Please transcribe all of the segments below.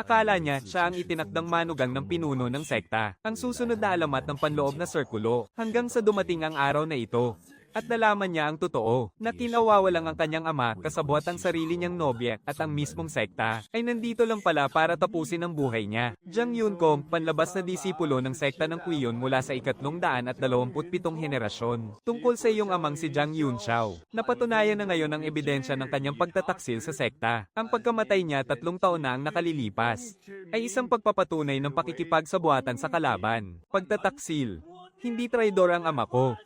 Akala niya siya ang itinakdang manugang ng pinuno ng sekta. Ang susunod na alamat ng panloob na sirkulo, hanggang sa dumating ang araw na ito. At nalaman niya ang totoo, na kinawawalang ang kanyang ama, kasabwat ang sarili niyang nobya, at ang mismong sekta, ay nandito lang pala para tapusin ang buhay niya. Jiang Yunkong, panlabas na disipulo ng sekta ng Kuyon mula sa 327 henerasyon. Tungkol sa iyong amang si Jiang Yunxiao, napatunayan na ngayon ang ebidensya ng kanyang pagtataksil sa sekta. Ang pagkamatay niya 3 taon na ang nakalilipas, ay isang pagpapatunay ng pakikipagsabuatan sa kalaban. Pagtataksil. Hindi traidor ang ama ko.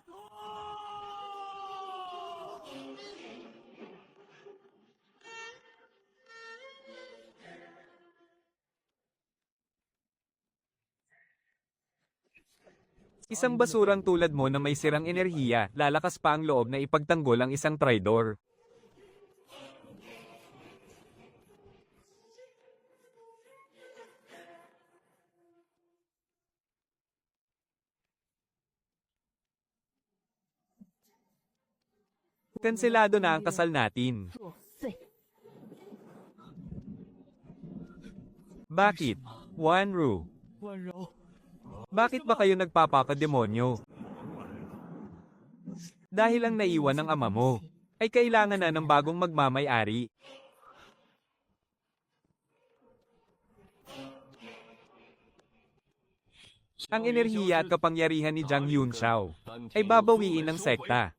Isang basurang tulad mo na may sirang enerhiya, lalakas pa ang loob na ipagtanggol ang isang traidor. Kanselado na ang kasal natin. Bakit? Wanru. Bakit ba kayo nagpapakademonyo? Dahil ang naiwan ng ama mo, ay kailangan na ng bagong magmamay-ari. Ang enerhiya at kapangyarihan ni Jiang Yunxiao, ay babawiin ng sekta.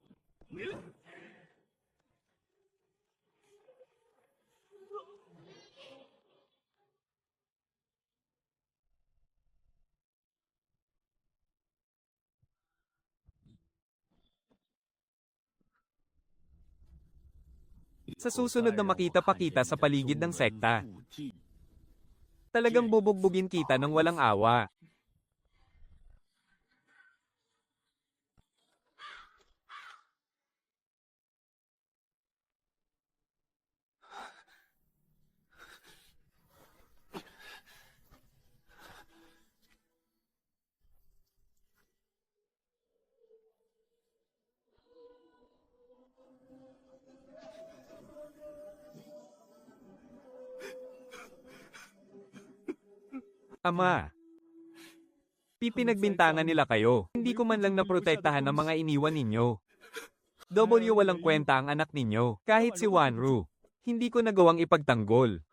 Sa susunod na makita pa kita sa paligid ng sekta, talagang bubugbugin kita ng walang awa. Ama, pipinagbintangan nila kayo. Hindi ko man lang naprotektahan ang mga iniwan ninyo. Walang kwenta ang anak ninyo, kahit si Wanru. Hindi ko nagawang ipagtanggol.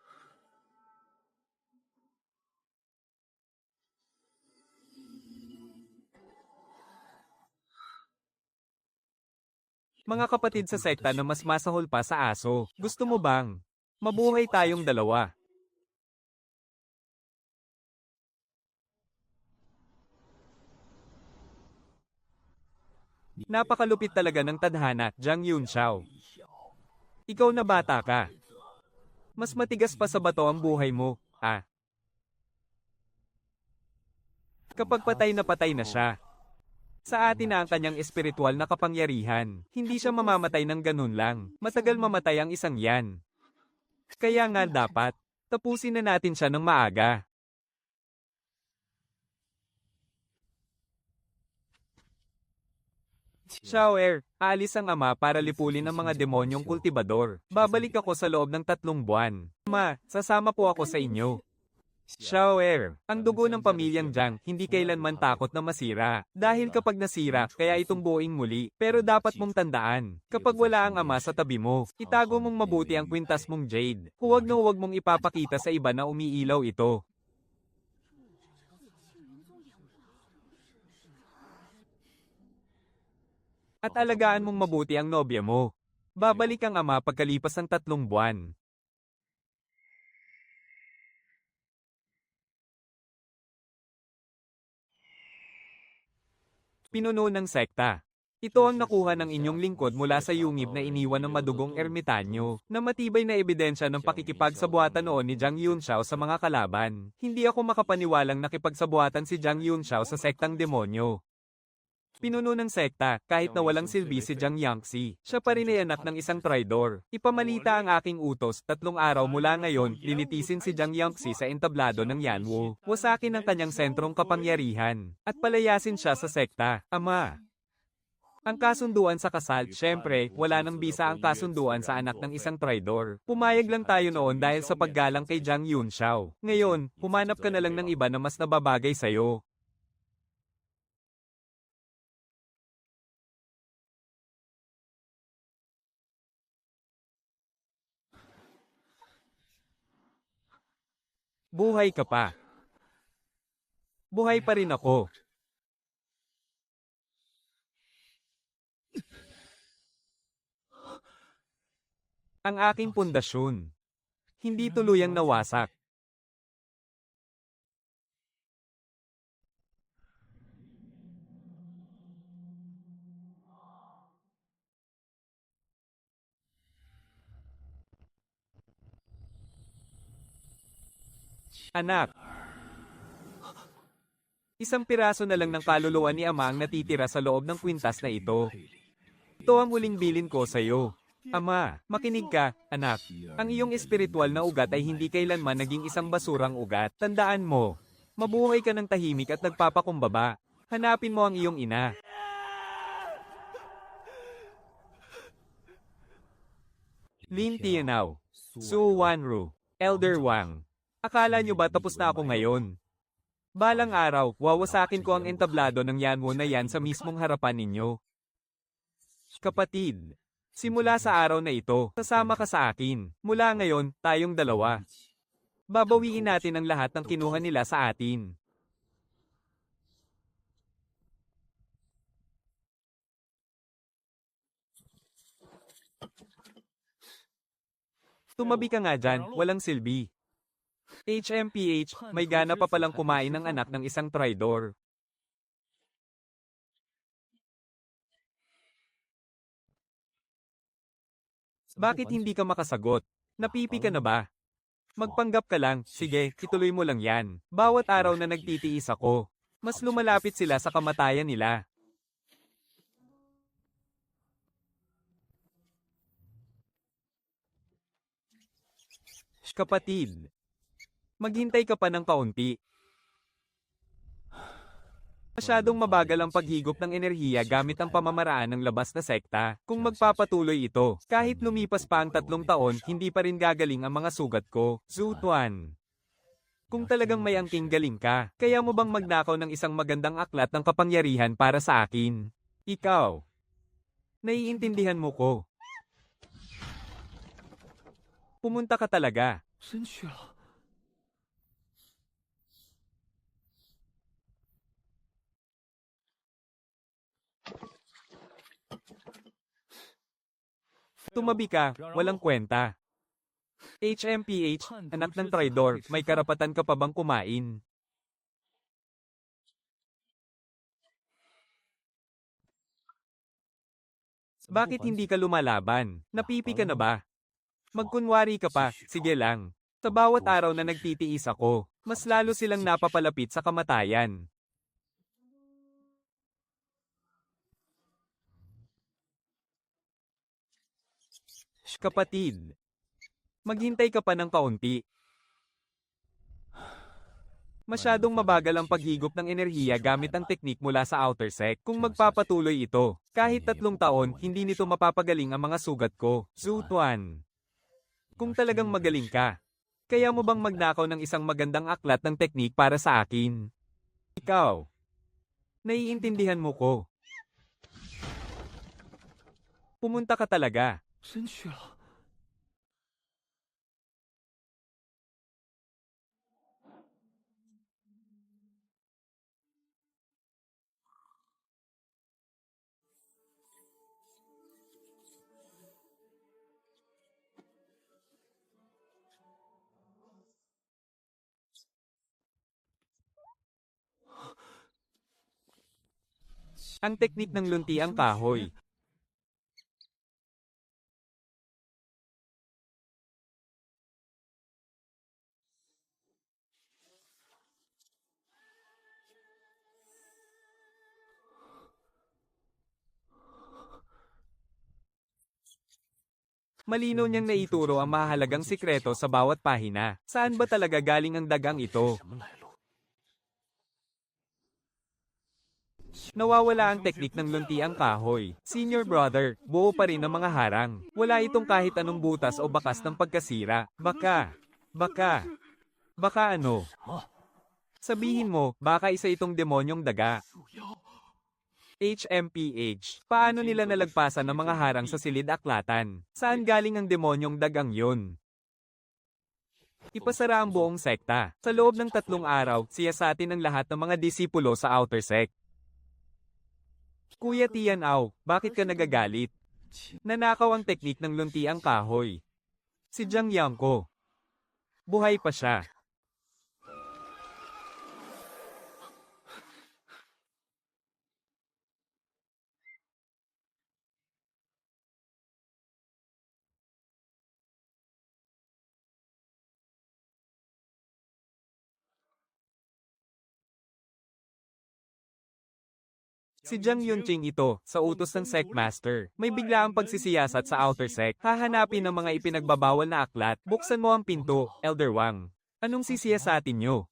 Mga kapatid sa sekta na mas masahol pa sa aso, gusto mo bang mabuhay tayong dalawa? Napakalupit talaga ng tadhana, Jiang Yunxiao. Ikaw na bata ka. Mas matigas pa sa bato ang buhay mo, ah. Kapag patay na siya, sa atin na ang kanyang espiritual na kapangyarihan. Hindi siya mamamatay ng ganun lang. Matagal mamatay ang isang yan. Kaya nga dapat, tapusin na natin siya ng maaga. Shower, aalis ang ama para lipulin ang mga demonyong kultibador. Babalik ako sa loob ng 3 buwan. Ma, sasama po ako sa inyo. Shower, ang dugo ng pamilyang Jiang, hindi kailanman takot na masira. Dahil kapag nasira, kaya itong buuing muli. Pero dapat mong tandaan, kapag wala ang ama sa tabi mo, itago mong mabuti ang kwintas mong jade. Huwag na huwag mong ipapakita sa iba na umiilaw ito. At alagaan mong mabuti ang nobya mo. Babalik ang ama pagkalipas ng 3 buwan. Pinuno ng sekta. Ito ang nakuha ng inyong lingkod mula sa yungib na iniwan ng madugong ermitanyo, na matibay na ebidensya ng pakikipagsabuatan noon ni Jiang Yunxiao sa mga kalaban. Hindi ako makapaniwalang nakipagsabuatan si Jiang Yunxiao sa sektang demonyo. Pinuno ng sekta, kahit na walang silbi si Jiang Yangxi. Siya pa rin ay anak ng isang traidor. Ipamalita ang aking utos, 3 araw mula ngayon, lilitisin si Jiang Yangxi sa entablado ng Yanwu. Wasakin ang kanyang sentrong kapangyarihan. At palayasin siya sa sekta. Ama. Ang kasunduan sa kasal, syempre, wala nang bisa ang kasunduan sa anak ng isang traidor. Pumayag lang tayo noon dahil sa paggalang kay Jiang Yunxiao. Ngayon, humanap ka na lang ng iba na mas nababagay sa'yo. Buhay ka pa. Buhay pa rin ako. Ang aking pundasyon. Hindi tuluyang nawasak. Anak, isang piraso na lang ng kaluluwa ni Ama ang natitira sa loob ng kwintas na ito. Ito ang huling bilin ko sa iyo. Ama, makinig ka, anak. Ang iyong espiritual na ugat ay hindi kailanman naging isang basurang ugat. Tandaan mo, mabuhay ka ng tahimik at nagpapakumbaba. Hanapin mo ang iyong ina. Lin Tianao, Su Wanru, Elder Wang. Akala nyo ba tapos na ako ngayon? Balang araw, wawasakin ko ang entablado ng Yanwo na yan sa mismong harapan ninyo. Kapatid, simula sa araw na ito, sasama ka sa akin. Mula ngayon, tayong dalawa. Babawiin natin ang lahat ng kinuha nila sa atin. Tumabi ka nga dyan, walang silbi. HMPH, may gana pa palang kumain ng anak ng isang traidor. Bakit hindi ka makasagot? Napipi ka na ba? Magpanggap ka lang, sige, ituloy mo lang yan. Bawat araw na nagtitiis ako, mas lumalapit sila sa kamatayan nila. Kapatid, maghintay ka pa ng kaunti. Masyadong mabagal ang paghigop ng enerhiya gamit ang pamamaraan ng labas na sekta. Kung magpapatuloy ito, kahit lumipas pa ang 3 taon, hindi pa rin gagaling ang mga sugat ko. Zhu Tuan. Kung talagang may angking galing ka, kaya mo bang magnakaw ng isang magandang aklat ng kapangyarihan para sa akin? Ikaw. Naiintindihan mo ko. Pumunta ka talaga. Tumabi ka, walang kwenta. HMPH, anak ng traidor, may karapatan ka pa bang kumain? Bakit hindi ka lumalaban? Napipi ka na ba? Magkunwari ka pa, sige lang. Sa bawat araw na nagtitiis ako, mas lalo silang napapalapit sa kamatayan. Kapatid, maghintay ka pa ng kaunti. Masyadong mabagal ang paghigop ng enerhiya gamit ang teknik mula sa outer sec. Kung magpapatuloy ito, kahit 3 taon, hindi nito mapapagaling ang mga sugat ko. Zhu Tuan. Kung talagang magaling ka, kaya mo bang magnakaw ng isang magandang aklat ng teknik para sa akin? Ikaw. Naiintindihan mo ko. Pumunta ka talaga. Ang teknik ng lunti ang kahoy. Malinaw niyang naituro ang mahalagang sikreto sa bawat pahina. Saan ba talaga galing ang dagang ito? Nawawala ang teknik ng luntiang kahoy. Senior brother, buo pa rin ang mga harang. Wala itong kahit anong butas o bakas ng pagkasira. Baka ano? Sabihin mo, baka isa itong demonyong daga. HMPH. Paano nila nalagpasan ng mga harang sa silid-aklatan? Saan galing ang demonyong dagang yun? Ipasara ang buong sekta. Sa loob ng 3 araw, siyasatin ang lahat ng mga disipulo sa outer sect. Kuya Tianaw, bakit ka nagagalit? Nanakaw ang teknik ng luntiang kahoy. Si Jiang Yangko. Buhay pa siya. Si Jiang Yunqing ito, sa utos ng Sect Master. May biglaang pagsisiyasat sa outer sect. Hahanapin ng mga ipinagbabawal na aklat. Buksan mo ang pinto, Elder Wang. Anong sisiyasatin nyo?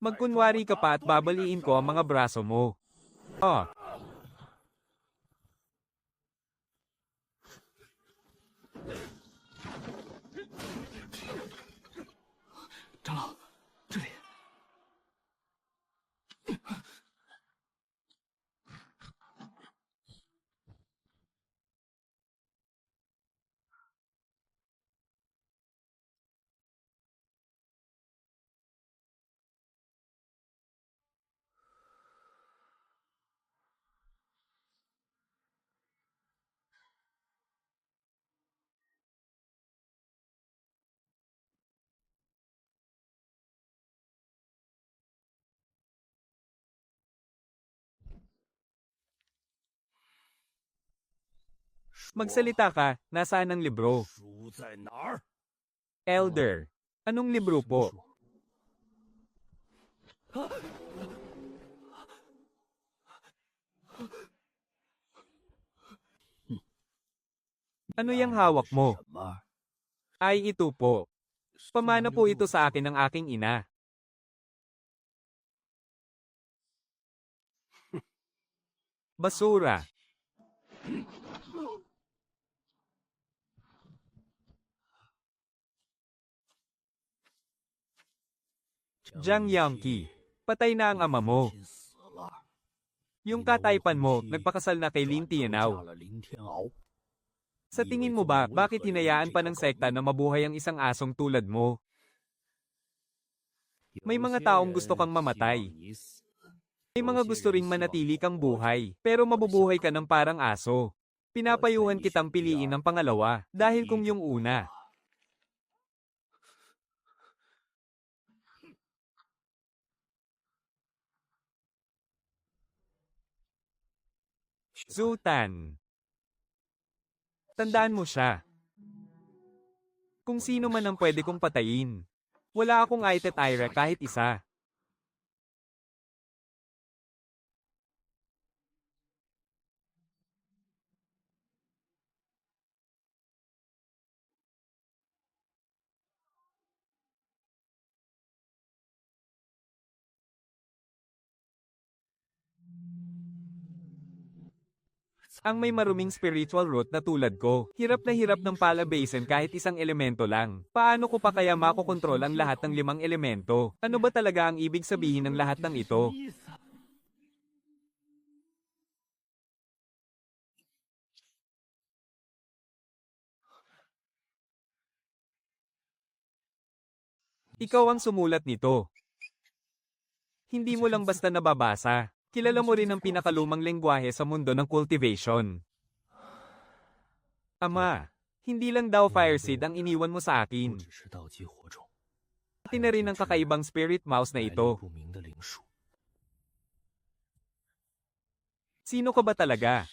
Magkunwari ka pa at babaliin ko ang mga braso mo. Ah. 长老，这里。Magsalita ka, nasaan ang libro? 书在哪儿？ Elder. Anong libro po? Ano yung hawak mo? 什么？ Ay ito po. Pamana po ito sa akin ng aking ina. Basura. Jiang Yangqi. Patay na ang ama mo. 亲死了。 Yung kataypan mo, nagpakasal na kay Lin 嫁 Tianao. 了林天敖。 Sa tingin mo ba, bakit hinayaan pa ng sekta na mabuhay ang isang asong tulad mo? May mga taong gusto kang mamatay. May mga gusto ring manatili kang buhay, pero mabubuhay ka ng parang aso. Pinapayuhan kitang piliin ang pangalawa, dahil kung yung una. Zutan. Tandaan mo siya. Kung sino man ang pwede kong patayin. Wala akong Aitet Ira kahit isa. Ang may maruming spiritual root na tulad ko, hirap na hirap ng palabasin kahit isang elemento lang. Paano ko pa kaya makokontrol ang lahat ng 5 elemento? Ano ba talaga ang ibig sabihin ng lahat ng ito? Ikaw ang sumulat nito. Hindi mo lang basta nababasa. Kilala mo rin ang pinakalumang lengguwahe sa mundo ng cultivation. Ama, hindi lang daw fire seed ang iniwan mo sa 不 akin. 只是道基火种， Pati na rin ang kakaibang spirit mouse na 来历 ito. 不明的灵术。 Sino ka ba talaga?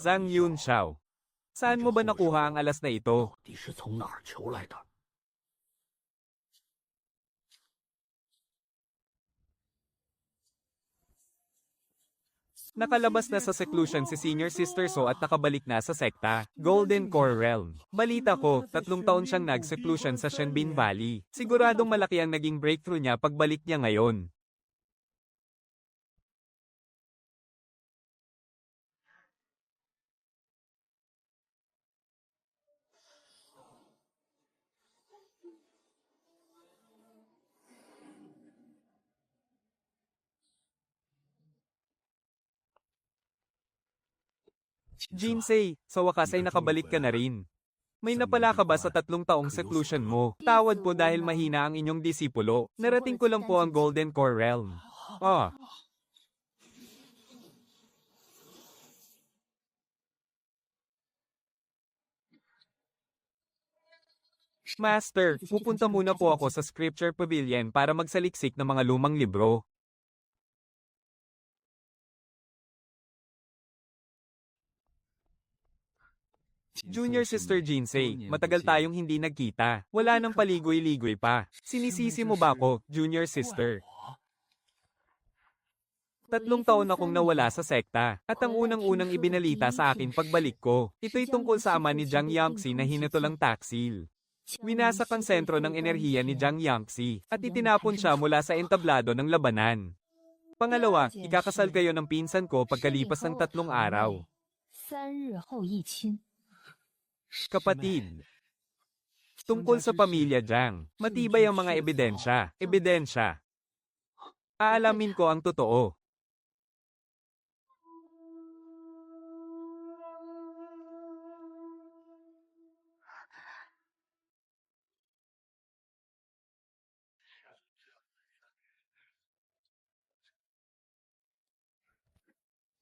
Zhang Yunxiao. Saan mo ba nakuha ang alas na ito? 到底是从哪儿求来的？ Nakalabas na sa seclusion si Senior Sister So at nakabalik na sa sekta, Golden Core Realm. Balita ko, 3 taon siyang nag-seclusion sa Shenbin Valley. Siguradong malaki ang naging breakthrough niya pagbalik niya ngayon. Jinsei, sa wakas ay nakabalik ka na rin. May napala ka ba sa 3 taong seclusion mo? Tawad po dahil mahina ang inyong disipulo. Narating ko lang po ang Golden Core Realm. Ah. Master, pupunta muna po ako sa Scripture Pavilion para magsaliksik ng mga lumang libro. Junior Sister Jinsei, matagal tayong hindi nagkita. Wala nang paligoy-ligoy pa. Sinisisi mo ba ako, Junior Sister? 3 taon akong nawala sa sekta, at ang unang-unang ibinalita sa akin pagbalik ko. Ito'y tungkol sa ama ni Jiang Yangxi na hinatulang taksil. Winasak ang sentro ng enerhiya ni Jiang Yangxi, at itinapon siya mula sa entablado ng labanan. Pangalawa, ikakasal kayo ng pinsan ko pagkalipas ng 3 araw. Kapatid. Tungkol sa pamilya Jiang, matibay ang mga ebidensya. Aalamin ko ang totoo.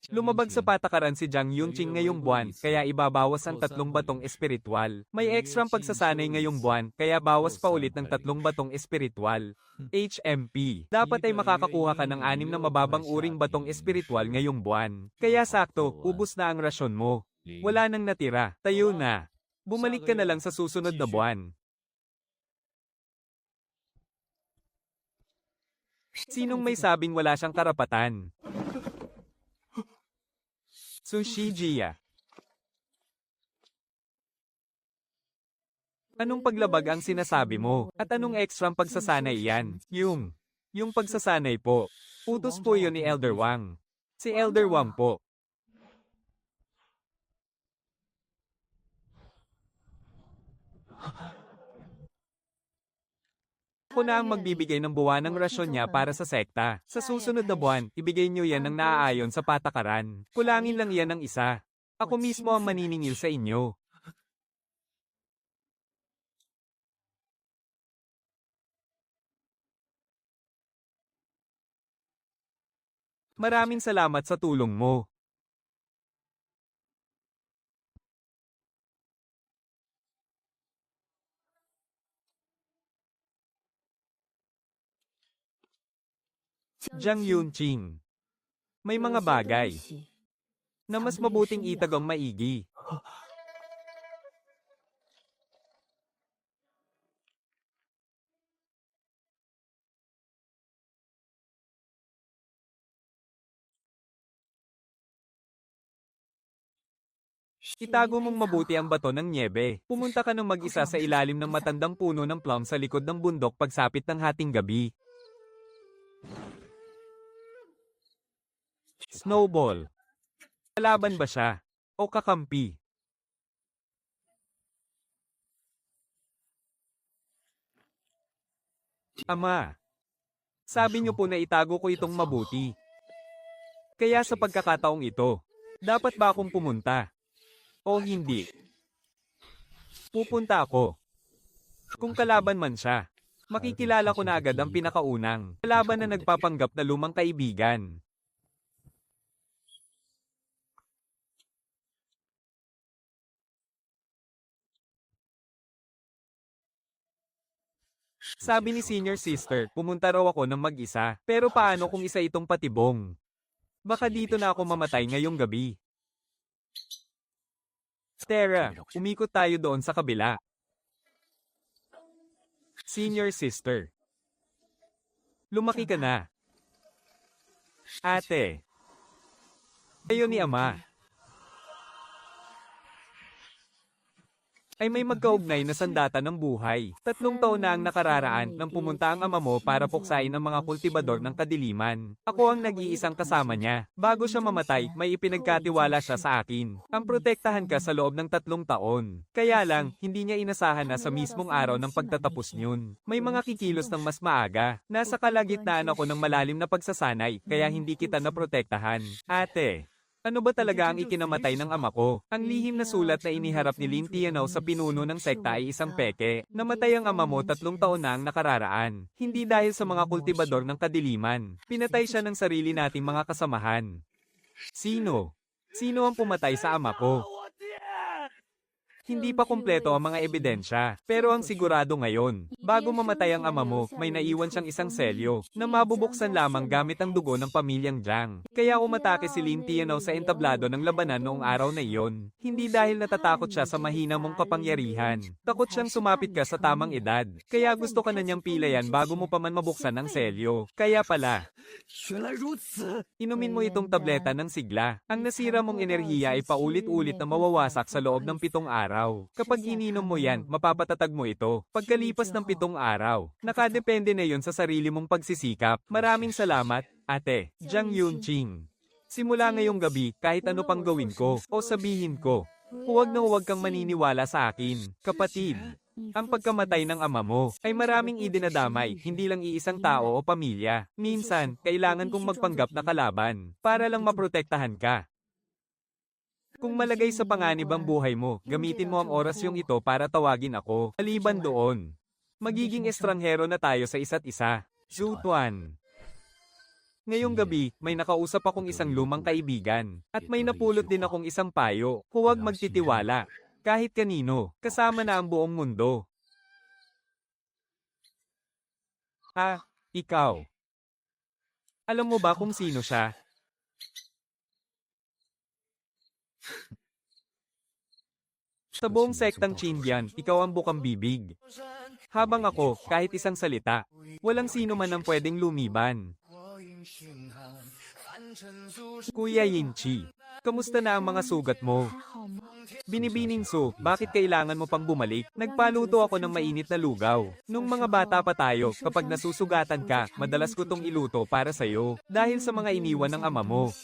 Lumabag sa patakaran si Jiang Yunqing ngayong buwan, kaya ibabawas ang 3 batong espiritual. May ekstrang pagsasanay ngayong buwan, kaya bawas pa ulit ng 3 batong espiritual. HMP. Dapat ay makakakuha ka ng 6 na mababang uring batong espiritual ngayong buwan. Kaya sakto, ubos na ang rasyon mo. Wala nang natira, tayo na. Bumalik ka na lang sa susunod na buwan. Sinong may sabing wala siyang karapatan? Sushi Jia. Anong paglabag ang sinasabi mo? At anong ekstrang pagsasanay yan? Yung pagsasanay po. Utos po yun ni Elder Wang. Si Elder Wang po. Ako na ang magbibigay ng buwanang rasyon niya para sa sekta. Sa susunod na buwan, ibigay niyo yan ng naaayon sa patakaran. Kulangin lang yan ng isa. Ako mismo ang maniningil sa inyo. Maraming salamat sa tulong mo. Jiang Yunqing. May mga bagay na mas mabuting itag ang maigi. Itago mong mabuti ang bato ng nyebe. Pumunta ka ng mag-isa sa ilalim ng matandang puno ng plum sa likod ng bundok pagsapit ng hating gabi. Snowball. Kalaban ba siya? O kakampi? Ama. Sabi niyo po na itago ko itong mabuti. Kaya sa pagkakataong ito, dapat ba akong pumunta? O hindi? Pupunta ako. Kung kalaban man siya, makikilala ko na agad ang pinakaunang kalaban na nagpapanggap na lumang kaibigan. Sabi ni Senior Sister, pumunta raw ako ng mag-isa. Pero paano kung isa itong patibong? Baka dito na ako mamatay ngayong gabi. Tara, umikot tayo doon sa kabila. Senior Sister. Lumaki ka na. Ate. Ayon ni ama, ay may magkaugnay na sandata ng buhay. 3 taon na ang nakararaan nang pumunta ang ama mo para puksain ang mga kultibador ng kadiliman. Ako ang nag-iisang kasama niya. Bago siya mamatay, may ipinagkatiwala siya sa akin. Ang protektahan ka sa loob ng 3 taon. Kaya lang, hindi niya inasahan na sa mismong araw ng pagtatapos niyon. May mga kikilos ng mas maaga. Nasa kalagitnaan ako ng malalim na pagsasanay, kaya hindi kita naprotektahan. Ate, ano ba talaga ang ikinamatay ng ama ko? Ang lihim na sulat na iniharap ni Lin Tianao sa pinuno ng sekta ay isang peke. Namatay ang ama mo 3 taon na ang nakararaan. Hindi dahil sa mga kultibador ng kadiliman. Pinatay siya ng sarili nating mga kasamahan. Sino? Sino ang pumatay sa ama ko? Hindi pa kumpleto ang mga ebidensya, pero ang sigurado ngayon, bago mamatay ang ama mo, may naiwan siyang isang selyo, na mabubuksan lamang gamit ang dugo ng pamilyang Jiang. Kaya umatake si Lin Tianao sa entablado ng labanan noong araw na iyon. Hindi dahil natatakot siya sa mahina mong kapangyarihan. Takot siyang sumapit ka sa tamang edad. Kaya gusto ka na niyang pilayan bago mo pa man mabuksan ang selyo. Kaya pala, inumin mo itong tableta ng sigla. Ang nasira mong enerhiya ay paulit-ulit na mawawasak sa loob ng 7 araw. Kapag ininom mo yan, mapapatatag mo ito. Pagkalipas ng 7 araw, nakadepende na yon sa sarili mong pagsisikap. Maraming salamat, Ate Jiang Yunqing. Simula ngayong gabi, kahit ano pang gawin ko o sabihin ko, huwag na huwag kang maniniwala sa akin, kapatid. Ang pagkamatay ng ama mo ay maraming idinadamay, hindi lang iisang tao o pamilya. Minsan, kailangan kong magpanggap na kalaban para lang maprotektahan ka. Kung malagay sa panganib ang buhay mo, gamitin mo ang oras yung ito para tawagin ako. Maliban doon, magiging estranghero na tayo sa isa't isa. Zhu Tuan. Ngayong gabi, may nakausap akong isang lumang kaibigan, at may napulot din akong isang payo. Huwag magtitiwala. Kahit kanino, kasama na ang buong mundo. Ikaw. Alam mo ba kung sino siya? Sa buong sektang Qindian, ikaw ang bukang bibig. Habang ako, kahit isang salita, walang sino man ang pwedeng lumiban. Kuya Yinchi, kamusta na ang mga sugat mo? Binibining Su, bakit kailangan mo pang bumalik? Nagpaluto ako ng mainit na lugaw. Nung mga bata pa tayo, kapag nasusugatan ka, madalas ko tong iluto para sa'yo, dahil sa mga iniwan ng ama mo.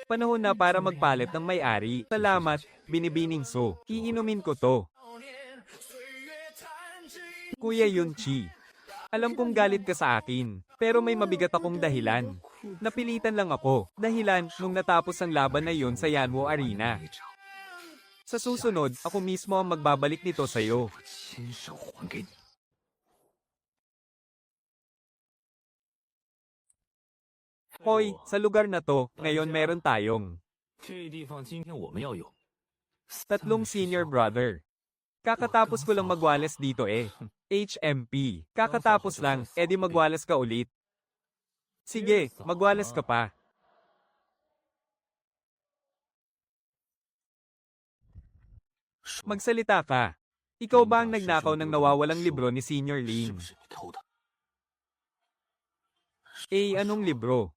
Panahon na para magpalit ng may-ari. Salamat, Binibining Su. Iinumin ko to. Kuya Yunqi, alam kong galit ka sa akin, pero may mabigat akong dahilan. Napilitan lang ako, dahilan nung natapos ang laban na yun sa Yanwo Arena. Sa susunod, ako mismo ang magbabalik nito sa'yo. Hoy, sa lugar na to, ngayon meron tayong 3 senior brother. Kakatapos ko lang magwalas dito eh. HMP. Kakatapos lang, edi magwalas ka ulit. Sige, magwalas ka pa. Magsalita ka. Ikaw ba ang nagnakaw ng nawawalang libro ni Senior Lin? Anong libro?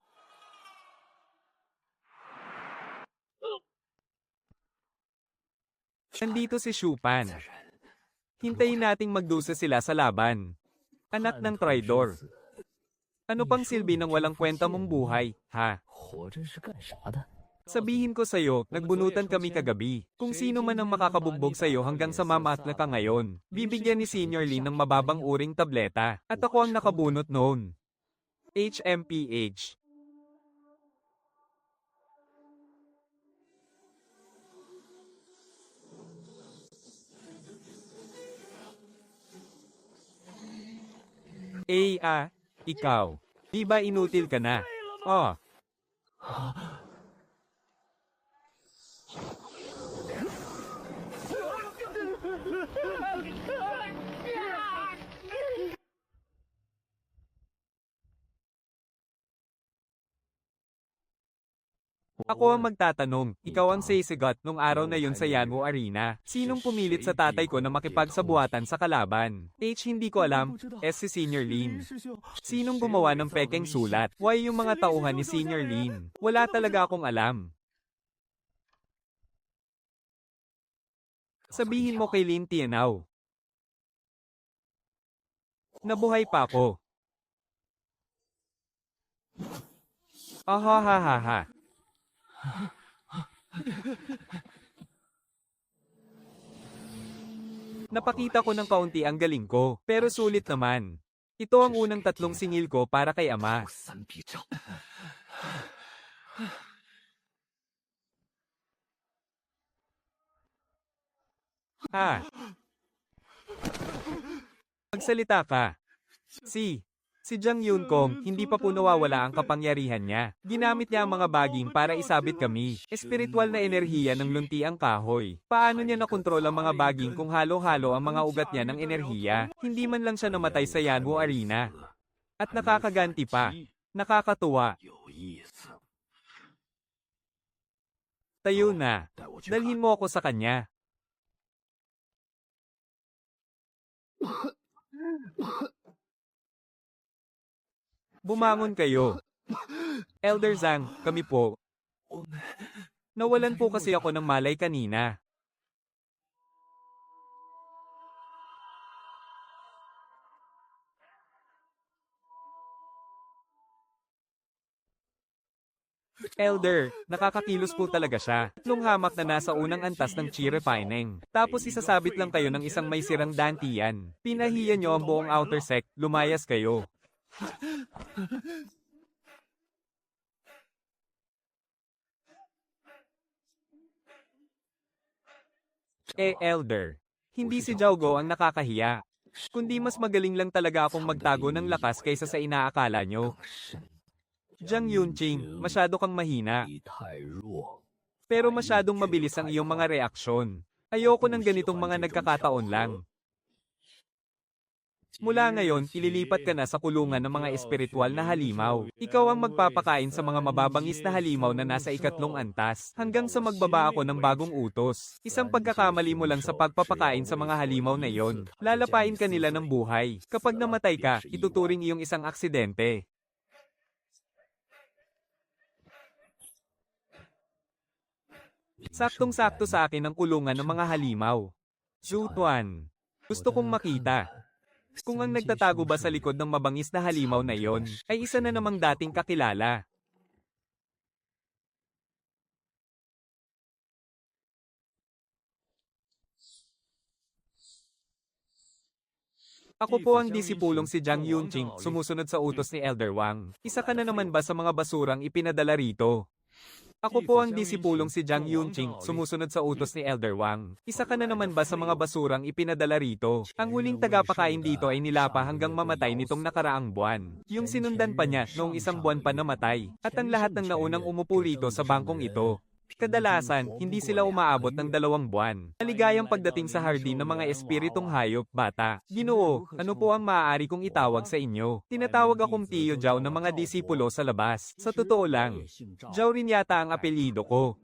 Nandito si Shupan. Hintayin nating magdusa sila sa laban. Anak ng traidor. Ano pang silbi ng walang kwenta mong buhay, ha? Sabihin ko sa'yo, nagbunutan kami kagabi. Kung sino man ang makakabugbog sa'yo hanggang sa mamatla ka ngayon, bibigyan ni Senior Lin ng mababang uring tableta. At ako ang nakabunot noon. HMPH. Ikaw. Di ba inutil ka na? Oh. Ako ang magtatanong, ikaw ang sisigat nung araw na yun sa Yanwo Arena. Sinong pumilit sa tatay ko na makipagsabuatan sa kalaban? Hindi ko alam. Si Senior Lin. Sinong gumawa ng pekeng sulat? Why yung mga tauhan ni Senior Lin? Wala talaga akong alam. Sabihin mo kay Lin Tianao. Nabuhay pa ako. Ahahaha. Napakita ko ng kaunti ang galing ko, pero sulit naman. Ito ang unang 3 singil ko para kay ama. 三臂章， Ha? Magsalita ka. Si Jang Yun Kong, hindi pa po nawawala ang kapangyarihan niya. Ginamit niya ang mga baging para isabit kami. Espiritual na enerhiya ng lunti ang kahoy. Paano niya nakontrol ang mga baging kung halo-halo ang mga ugat niya ng enerhiya? Hindi man lang siya namatay sa Yanwu Arena. At nakakaganti pa. Nakakatuwa. 有意思。 Tayo na. 带我去看。 Dalhin mo ako sa kanya. Bumangon kayo. Elder Zhang, kami po. Nawalan po kasi ako ng malay kanina. Elder, nakakakilos po talaga siya. 3 hamak na nasa unang antas ng chi refining. Tapos isasabit lang kayo ng isang may sirang dantian. Pinahiya nyo ang buong outer sec, lumayas kayo. Elder, hindi si Zhao Go ang nakakahiya. Kundi mas magaling lang talaga akong magtago ng lakas kaysa sa inaakala nyo. 更深， Jiang Yunqing, masyado kang mahina. 你太弱。 Pero masyadong mabilis ang iyong mga reaksyon. Ayoko ng ganitong mga nagkakataon lang. Mula ngayon, ililipat ka na sa kulungan ng mga espiritual na halimaw. Ikaw ang magpapakain sa mga mababangis na halimaw na nasa 3 antas, hanggang sa magbaba ako ng bagong utos. Isang pagkakamali mo lang sa pagpapakain sa mga halimaw na iyon. Lalapain ka nila ng buhay. Kapag namatay ka, ituturing iyong isang aksidente. Saktong-sakto sa akin ang kulungan ng mga halimaw. Zhu Tuan, gusto kong makita. Kung ang nagtatago ba sa likod ng mabangis na halimaw na iyon, ay isa na namang dating kakilala. Ako po ang disipulong si Jiang Yunqing, sumusunod sa utos ni Elder Wang. Isa ka na naman ba sa mga basurang ipinadala rito? Ako po ang disipulong si Jiang Yunqing, sumusunod sa utos ni Elder Wang. Isa ka na naman ba sa mga basurang ipinadala rito? Ang huling tagapakain dito ay nilapa hanggang mamatay nitong nakaraang buwan. Yung sinundan pa niya noong 1 buwan pa namatay. At ang lahat ng naunang umupo rito sa bangkong ito. Kadalasan, hindi sila umaabot ng 2 buwan. Maligayang pagdating sa hardin ng mga espiritong hayop, bata. Ginoo, ano po ang maaari kong itawag sa inyo? Tinatawag akong Tiyo Zhao ng mga disipulo sa labas. Sa totoo lang, Zhao rin yata ang apelyido ko.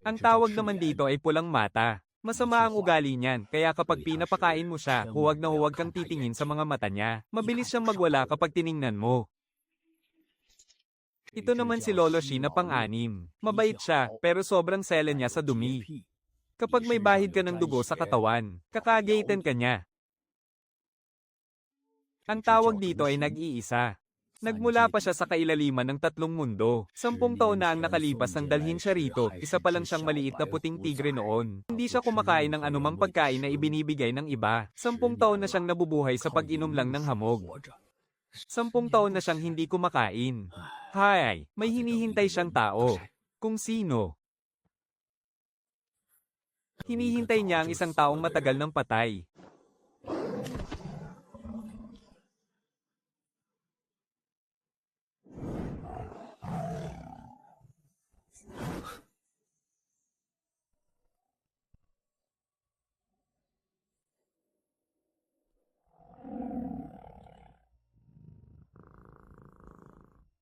Ang tawag naman dito ay pulang mata. Masama ang ugali niyan, kaya kapag pinapakain mo siya, huwag na huwag kang titingin sa mga mata niya. Mabilis siyang magwala kapag tiningnan mo. Ito naman si Lolo Shi na pang-anim. Mabait siya, pero sobrang sele niya sa dumi. Kapag may bahid ka ng dugo sa katawan, kakagaitan ka niya. Ang tawag dito ay nag-iisa. Nagmula pa siya sa kailaliman ng 3 mundo. 10 taon na ang nakalipas nang dalhin siya rito, isa pa lang siyang maliit na puting tigre noon. Hindi siya kumakain ng anumang pagkain na ibinibigay ng iba. 10 taon na siyang nabubuhay sa pag-inom lang ng hamog. 10 taon na siyang hindi kumakain. Hay, may hinihintay siyang tao. Kung sino. Hinihintay niya ang isang taong matagal ng patay.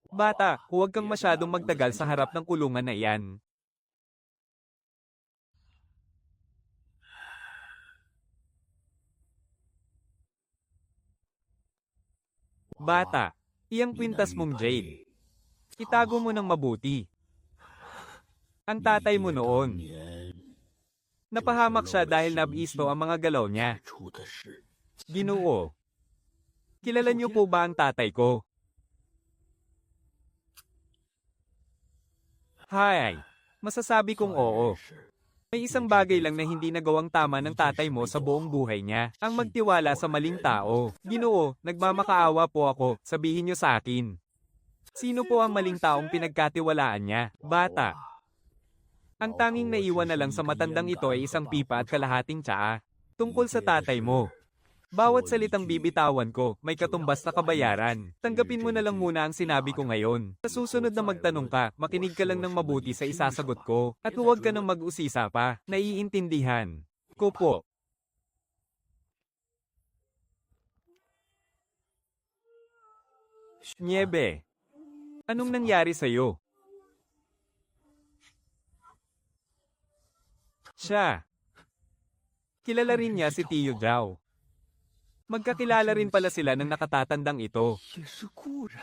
Bata, huwag kang masyadong magtagal sa harap ng kulungan na iyan. Bata, iyang kwintas mong Jade. Itago mo ng mabuti. Ang tatay mo noon, 年 napahamak siya dahil nabisto ang mga galaw niya. 出的事， Ginoo. Kilala niyo po ba ang tatay ko? Hay. Masasabi kong oo. 是 May isang bagay lang na hindi nagawang tama ng tatay mo sa buong buhay niya, ang magtiwala sa maling tao. Ginoo, nagmamakaawa po ako, sabihin niyo sa akin. Sino po ang maling taong pinagkatiwalaan niya? Bata. Ang tanging naiwan na lang sa matandang ito ay isang pipa at kalahating tsaa. Tungkol sa tatay mo. Bawat salitang bibitawan ko, may katumbas na kabayaran. Tanggapin mo na lang muna ang sinabi ko ngayon. Sa susunod na magtanong ka, makinig ka lang ng mabuti sa isasagot ko, at huwag ka nang mag-usisa pa. Naiintindihan ko po. Niebe. Anong nangyari sa'yo? Siya. Kilala rin niya si Tio Zhao. Magkakilala rin pala sila ng nakatatandang ito. 也是故人。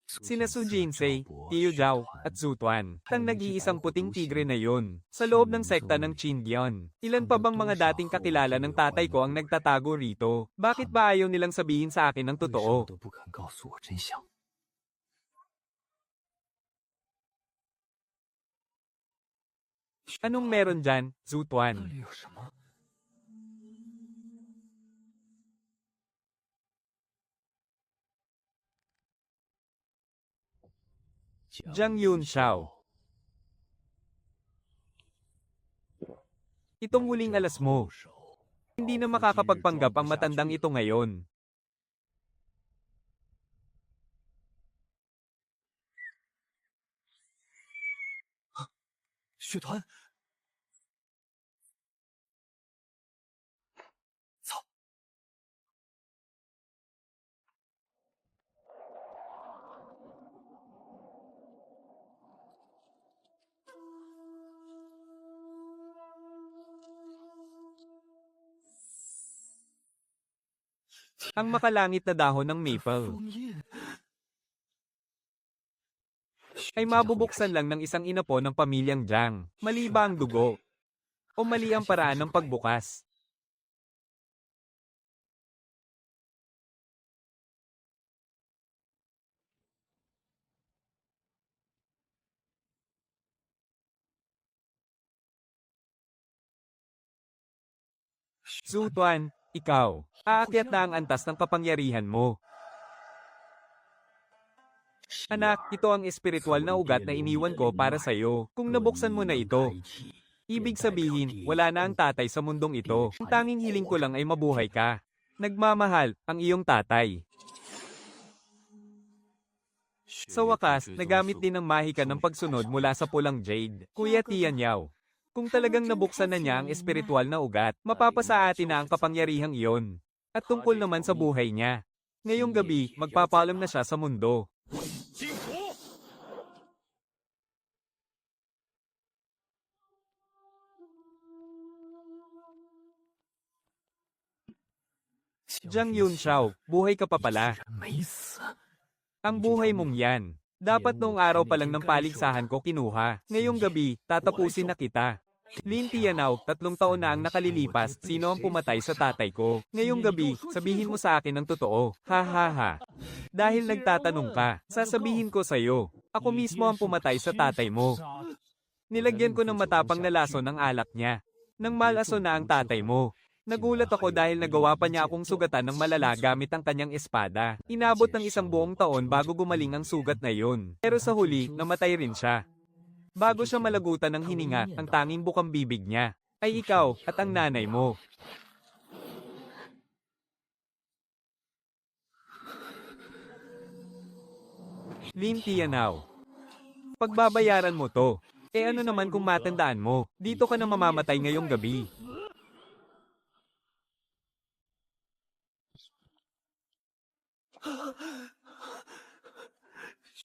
Sina Su Jinsei, Tio Zhao, at Zhu Tuan, ang nag-iisang puting tigre na yun, sa loob ng sekta ng Qingdian. Ilan pa bang mga dating kakilala ng tatay ko ang nagtatago rito? Bakit ba ayaw nilang sabihin sa akin ang 为什么 totoo? 都不肯告诉我真相？ Anong meron dyan, Zhu 那 Tuan? 里有什么？ Jiang Yun Xiao. Itong huling alas mo. Hindi na makakapagpanggap ang matandang ito ngayon. 血团，操！ Ang makalangit na dahon ng maple 枫叶， ay mabubuksan lang ng isang inapo ng pamilyang Jiang. Mali ba ang dugo? O mali ang paraan ng pagbukas? Zhu Tuan, ikaw, aakyat na ang antas ng kapangyarihan mo. Anak, ito ang espiritual na ugat na iniwan ko para sa iyo. Kung nabuksan mo na ito, ibig sabihin, wala na ang tatay sa mundong ito. Ang tanging hiling ko lang ay mabuhay ka. Nagmamahal, ang iyong tatay. Sa wakas, nagamit din ng mahika ng pagsunod mula sa pulang jade. Kuya Tian Yao. Kung talagang nabuksan na niya ang espiritual na ugat, mapapasa atin na ang kapangyarihang iyon. At tungkol naman sa buhay niya. Ngayong gabi, magpapaalam na siya sa mundo. 金虎， Jiang Yun Xiao, buhay ka pa pala. 没死。 Ang buhay mong yan. Dapat noong araw pa lang ng paligsahan ko kinuha. Ngayong gabi, tatapusin na kita. Lin Tianao, 3 taon na ang nakalilipas, sino ang pumatay sa tatay ko? Ngayong gabi, sabihin mo sa akin ang totoo. Ha ha ha. Dahil nagtatanong ka, sasabihin ko sa'yo. Ako mismo ang pumatay sa tatay mo. Nilagyan ko ng matapang na lason ng alak niya. Nang malaso na ang tatay mo. Nagulat ako dahil nagawa pa niya akong sugatan ng malala gamit ang kanyang espada. Inabot ng 1 buong taon bago gumaling ang sugat na yun. Pero sa huli, namatay rin siya. Bago siya malagutan ng hininga, ang tanging bukang bibig niya ay ikaw at ang nanay mo. Lin Tianao. Pagbabayaran mo to. Eh ano naman kung matandaan mo, dito ka na mamamatay ngayong gabi.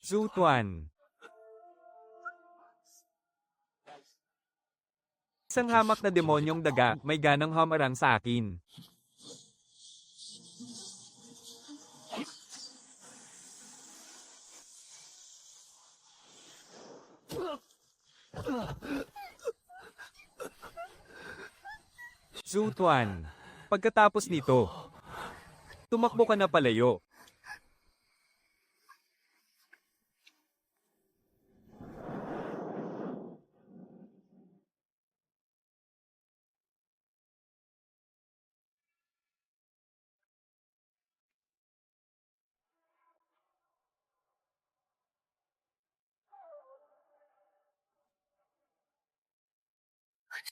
Zhu Tuan. Isang hamak na demonyong daga, may ganang hamarang sa akin. Zutuan. Pagkatapos nito, tumakbo ka na palayo.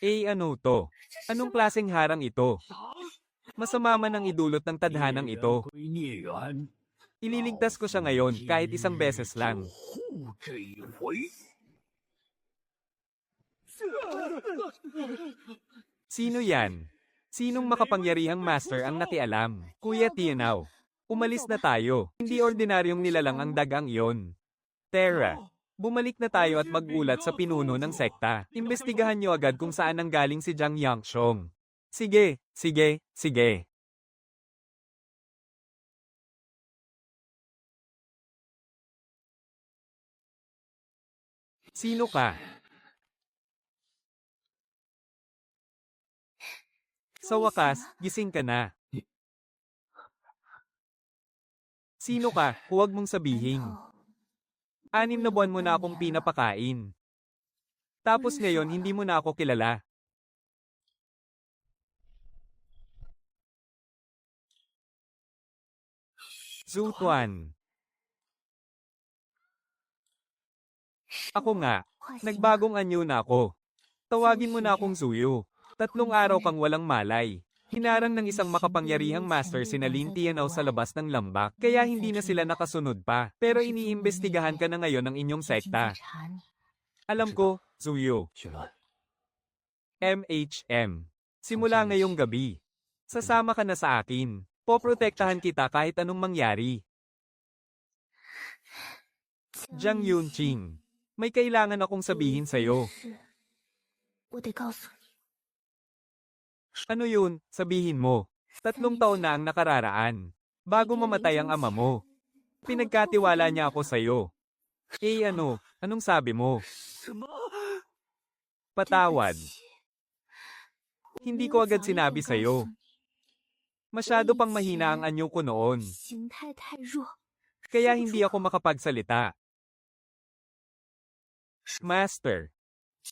Ano to? Anong klaseng harang ito? Masama man ang idulot ng tadhanang ito. 归孽缘， Ililigtas ko siya ngayon kahit isang beses lang. 护这一回。 Sino yan? Sinong makapangyarihang master ang nakialam? Kuya Tianaw, umalis na tayo. Hindi ordinaryong nilalang ang dagang iyon. Terra, bumalik na tayo at magulat sa pinuno ng sekta. Imbestigahan niyo agad kung saan nanggaling si Jiang Yangshong. Sige, sige, sige. Sino ka? Sa wakas, gising ka na. Sino ka? Huwag mong sabihin. 6 na buwan mo na akong pinapakain. Tapos ngayon hindi mo na ako kilala. Zutuan. Ako nga, nagbagong anyo na ako. Tawagin mo na akong Zuyo. 3 araw kang walang malay. Hinarang ng isang makapangyarihang master si Lin Tianaw sa labas ng lambak, kaya hindi na sila nakasunod pa. Pero iniimbestigahan ka na ngayon ng inyong sekta. Alam ko, Zuyo. 雪鸾， MHM. Simula ngayong gabi. Sasama ka na sa akin. Poprotektahan kita kahit anong mangyari. Jiang Yunqing. May kailangan akong sabihin sa'yo. 我得告诉你， Ano yun? Sabihin mo. 3 taon na ang nakararaan. Bago mamatay ang ama mo. Pinagkatiwala niya ako sa'yo. Ano? Anong sabi mo? 什么？ Patawad. Hindi ko agad sinabi sa'yo. Masyado pang mahina ang anyo ko noon. 形态太弱， Kaya hindi ako makapagsalita. Master.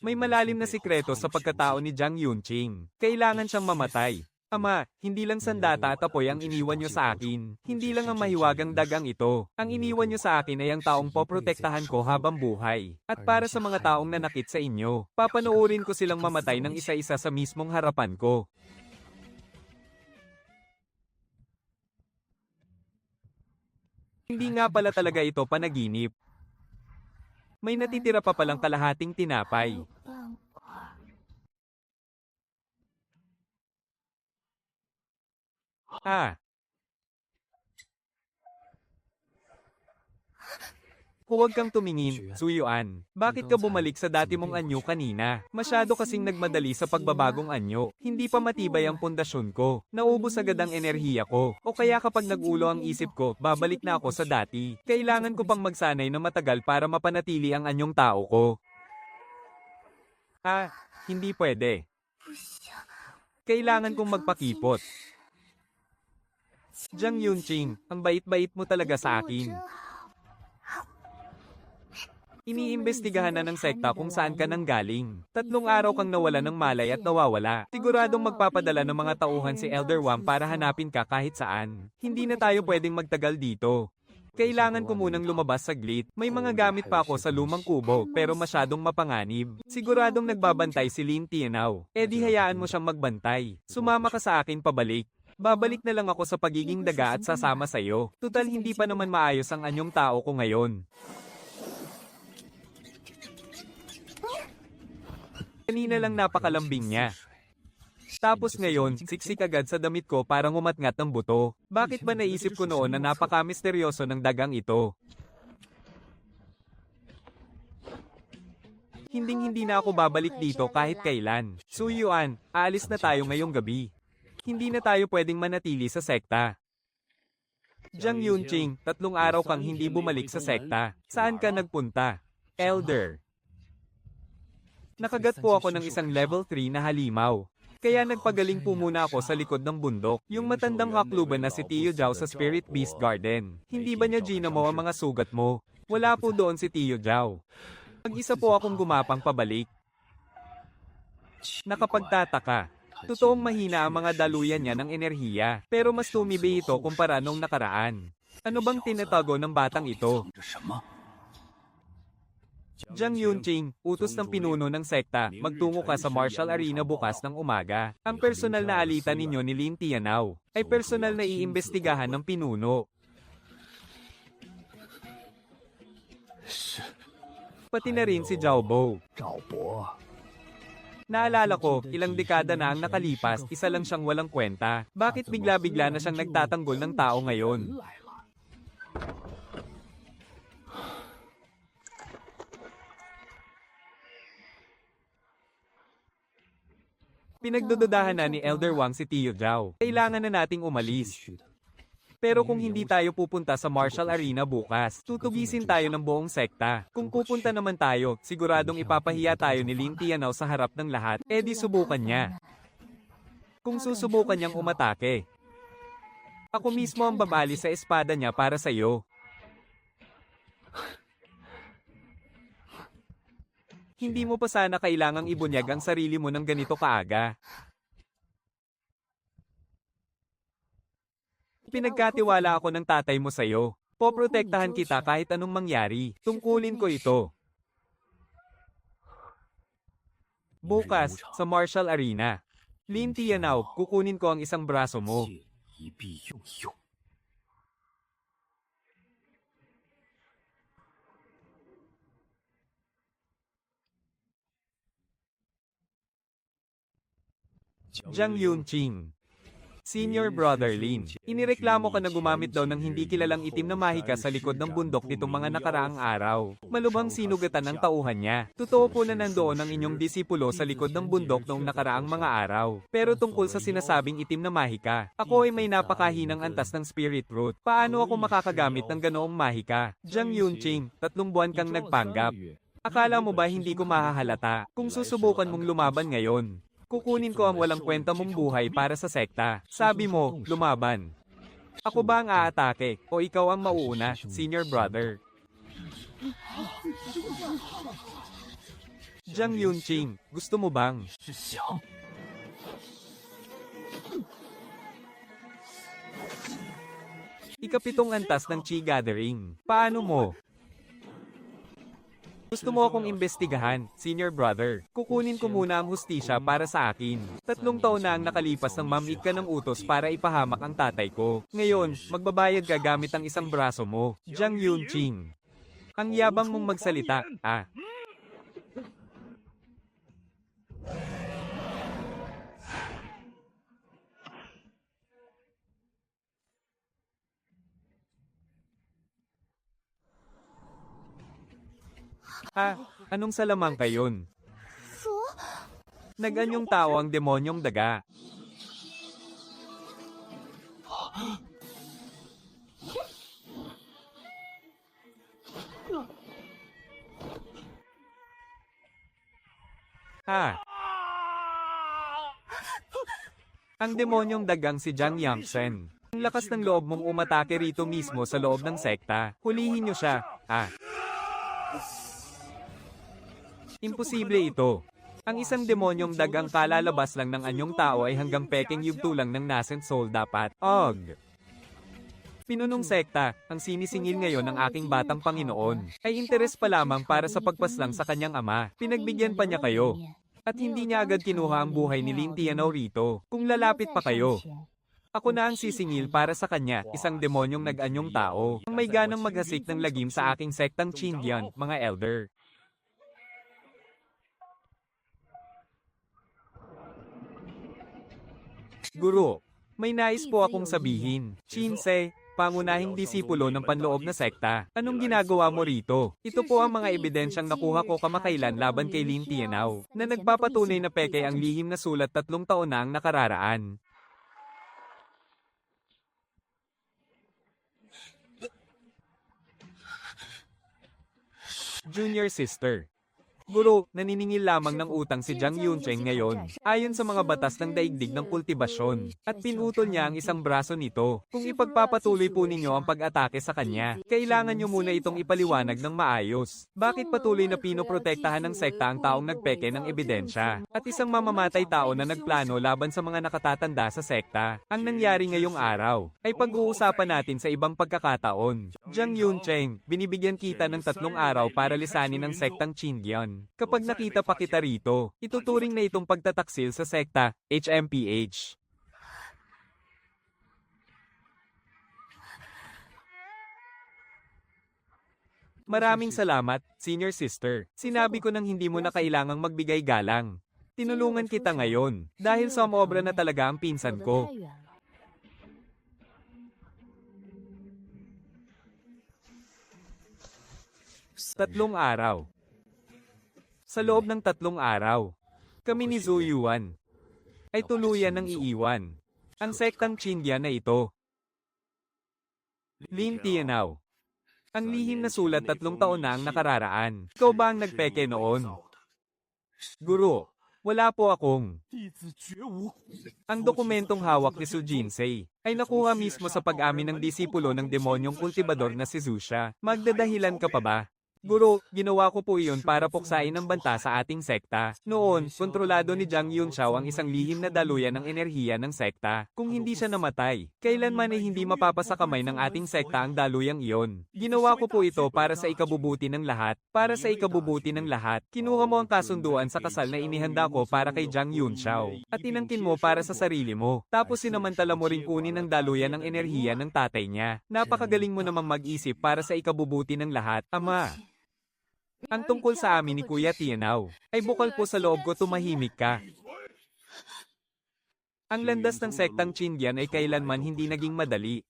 May malalim na sikreto sa pagkatao ni Jiang Yunqing. Kailangan siyang mamatay. Ama, hindi lang sandata at apoy ang iniwan niyo sa akin. Hindi lang ang mahiwagang dagang ito. Ang iniwan niyo sa akin ay ang taong poprotektahan ko habang buhay. At para sa mga taong nanakit sa inyo, papanoorin ko silang mamatay ng isa-isa sa mismong harapan ko. Hindi nga pala talaga ito panaginip. May natitira pa palang kalahating tinapay. 有办法。 Huwag kang tumingin, Suyuan. Bakit ka bumalik sa dati mong anyo kanina? Masyado kasing nagmadali sa pagbabagong anyo. Hindi pa matibay ang pundasyon ko. Naubos agad ang enerhiya ko. O kaya kapag nagulo ang isip ko, babalik na ako sa dati. Kailangan ko pang magsanay na matagal para mapanatili ang anyong tao ko. Hindi pwede. 不行， Kailangan kong magpakipot. Jiang Yunqing, ang bait-bait mo talaga sa 我 akin. 真好。 Iniimbestigahan na ng sekta kung saan ka nang galing. 3 araw kang nawala ng malay at nawawala. Siguradong magpapadala ng mga tauhan si Elder Wang para hanapin ka kahit saan. Hindi na tayo pwedeng magtagal dito. Kailangan ko munang lumabas saglit. May mga gamit pa ako sa lumang kubo pero masyadong mapanganib. Siguradong nagbabantay si Lin Tianaw. Di hayaan mo siyang magbantay. Sumama ka sa akin pabalik. Babalik na lang ako sa pagiging daga at sasama sa iyo. Tutal hindi pa naman maayos ang anyong tao ko ngayon. Kanina lang napakalambing niya. Tapos ngayon, siksik agad sa damit ko para ngumatngat ng buto. Bakit ba naisip ko noon na napaka-misteryoso ng dagang ito? Hinding-hindi na ako babalik dito kahit kailan. Su Yuan, aalis na tayo ngayong gabi. Hindi na tayo pwedeng manatili sa sekta. Jiang Yunqing, 3 araw kang hindi bumalik sa sekta. Saan ka nagpunta? Elder. Nakagat po ako ng isang level 3 na halimaw. Kaya nagpagaling po muna ako sa likod ng bundok. Yung matandang hakluban na si Tio Zhao sa Spirit Beast Garden. Hindi ba niya ginamo ang mga sugat mo? Wala po doon si Tio Zhao. Mag-isa po akong gumapang pabalik. Nakapagtataka. Totoong mahina ang mga daluyan niya ng enerhiya. Pero mas tumibi ito kumpara nung nakaraan. Ano bang tinatago ng batang ito? 着什么？ Jiang Yunqing, utos ng pinuno ng sekta, magtungo ka sa Martial Arena bukas ng umaga. Ang personal na alitan ninyo ni Lin Tianao ay personal na iimbestigahan ng pinuno. 是 Pati na rin si Zhao Bo. 赵博， Naalala ko, ilang dekada na ang nakalipas, isa lang siyang walang kwenta. Bakit bigla-bigla na siyang nagtatanggol ng tao ngayon? 来了。 Pinagdududahan na ni Elder Wang si Tio Zhao. Kailangan na nating 必 umalis. 须的。 Pero kung hindi tayo pupunta sa Martial Arena bukas, tutugisin tayo ng buong sekta. Kung pupunta naman tayo, siguradong ipapahiya tayo ni Lin Tianao sa harap ng lahat, edi subukan niya. Kung susubukan niyang umatake, ako mismo ang babali sa espada niya para sa iyo. Hindi mo pa sana kailangang ibunyag ang sarili mo ng ganito kaaga. Pinagkatiwala ako ng tatay mo sa'yo. Poprotektahan kita kahit anong mangyari. Tungkulin ko ito. Bukas, sa Martial Arena. Lin Tianao, kukunin ko ang isang braso mo. 借一必用用。 Jiang Yunqing. Senior Brother Lin, inireklamo ka na gumamit daw ng hindi kilalang itim na mahika sa likod ng bundok nitong mga nakaraang araw. Malubhang sinugatan ng tauhan niya. Totoo po na nandoon ang inyong disipulo sa likod ng bundok noong nakaraang mga araw. Pero tungkol sa sinasabing itim na mahika, ako ay may napakahinang antas ng spirit root. Paano ako makakagamit ng ganoong mahika? Jiang Yunqing, 3 buwan kang nagpanggap. Akala mo ba hindi ko mahahalata kung susubukan mong lumaban ngayon? Kukunin ko ang walang kwenta mong buhay para sa sekta. Sabi mo, lumaban. Ako ba ang aatake o ikaw ang mauuna, senior brother? Jiang Yunqing, gusto mo bang? 是想 Ikapitong antas ng Chi Gathering. Paano mo? Gusto mo akong imbestigahan, senior brother. Kukunin ko muna ang hustisya para sa akin. 3 taon na ang nakalipas ng mamig ka ng utos para ipahamak ang tatay ko. Ngayon, magbabayad ka gamit ang isang braso mo. Jiang Yunqing. Ang yabang mong magsalita, ah. Anong salamang kayon? 佛， Naganyong tao ang demonyong daga. Ang demonyong dagang si Jiang Yangsen. Ang lakas ng loob mong umatake rito mismo sa loob ng sekta. Hulihin niyo siya. Imposible ito. Ang isang demonyong dagang kalalabas lang ng anyong tao ay hanggang pekeng yugto lang ng nascent soul dapat. Pinunong sekta, ang sinisingil ngayon ng aking batang Panginoon, ay interes pa lamang para sa pagpaslang sa kanyang ama. Pinagbigyan pa niya kayo. At hindi niya agad kinuha ang buhay ni Lin Tianao rito. Kung lalapit pa kayo, ako na ang sisingil para sa kanya, isang demonyong nag-anyong tao, ang may ganang maghasik ng lagim sa aking sektang Qingyan, mga elder. Guro, may nais po akong sabihin. Shinse, pangunahing disipulo ng panloob na sekta. Anong ginagawa mo rito? Ito po ang mga ebidensyang nakuha ko kamakailan laban kay Lin Tianao, na nagpapatunay na peke ang lihim na sulat 3 taon na ang nakararaan. Junior sister. Guro, naniningil lamang ng utang si Jiang Yuncheng ngayon, ayon sa mga batas ng daigdig ng kultibasyon, at pinutol niya ang isang braso nito. Kung ipagpapatuloy po ninyo ang pag-atake sa kanya, kailangan nyo muna itong ipaliwanag ng maayos. Bakit patuloy na pinoprotektahan ng sekta ang taong nagpeke ng ebidensya, at isang mamamatay tao na nagplano laban sa mga nakatatanda sa sekta? Ang nangyari ngayong araw, ay pag-uusapan natin sa ibang pagkakataon. Jiang Yuncheng, binibigyan kita ng 3 araw para lisanin ang sektang Qingyan. Kapag nakita pa kita rito, ituturing na itong pagtataksil sa sekta, HMPH. Maraming salamat, senior sister. Sinabi ko nang hindi mo na kailangang magbigay galang. Tinulungan kita ngayon, dahil sumobra na talaga ang pinsan 走得 ko. 太远了。 3 araw. Sa loob ng 3 araw, kami ni Zhu Yuan ay tuluyan ng iiwan ang sektang Qingyan na ito. Lin Tianao. Ang lihim na sulat 3 taon na ang nakararaan. Ikaw ba ang nagpeke noon? Guro, wala po akong. Ang dokumentong hawak ni Su Jinsei ay nakuha mismo sa pag-amin ng disipulo ng demonyong kultibador na si Zusha. Magdadahilan ka pa ba? Guro, ginawa ko po iyon para puksain ang banta sa ating sekta. Noon, kontrolado ni Jiang Yunxiao ang isang lihim na daluyan ng enerhiya ng sekta. Kung hindi siya namatay, kailanman ay hindi mapapasakamay ng ating sekta ang daluyang iyon. Ginawa ko po ito para sa ikabubuti ng lahat. Para sa ikabubuti ng lahat, kinuha mo ang kasunduan sa kasal na inihanda ko para kay Jiang Yunxiao. At inangkin mo para sa sarili mo. Tapos sinamantala mo rin kunin ang daluyan ng enerhiya ng tatay niya. Napakagaling mo namang mag-isip para sa ikabubuti ng lahat, Ama. Ang tungkol sa amin ni Kuya Tianao, ay bukal po sa loob ko tumahimik ka. Ang landas ng sektang Qingyan ay kailanman hindi naging madali.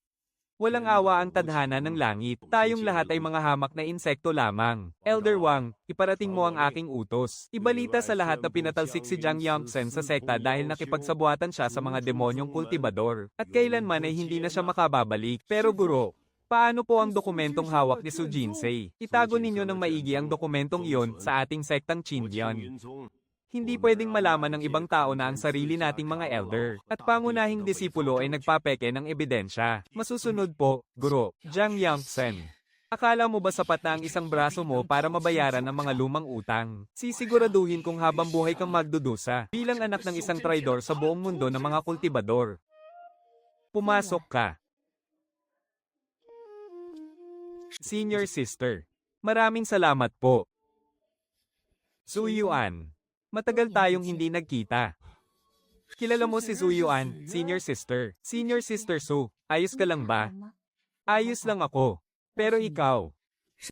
Walang awa ang tadhana ng langit. Tayong lahat ay mga hamak na insekto lamang. Elder Wang, iparating mo ang aking utos. Ibalita sa lahat na pinatalsik si Jiang Yangsen sa sekta dahil nakipagsabuatan siya sa mga demonyong kultibador. At kailanman ay hindi na siya makababalik. Pero guro, paano po ang dokumentong hawak ni Su Jinsei? Itago ninyo ng maigi ang dokumentong iyon sa ating sektang Qingyan. Hindi pwedeng malaman ng ibang tao na ang sarili nating mga elder at pangunahing disipulo ay nagpapeke ng ebidensya. Masusunod po, Guro, Jiang Yangsen. Akala mo ba sapat na ang isang braso mo para mabayaran ang mga lumang utang? Sisiguraduhin kung habang buhay kang magdudusa bilang anak ng isang traidor sa buong mundo ng mga kultibador. Pumasok ka. Senior sister. Maraming salamat po. Su Yuan. Matagal tayong hindi nagkita. Kilala mo si Su Yuan, senior sister. Senior sister Su, ayos ka lang ba? Ayos lang ako. Pero ikaw,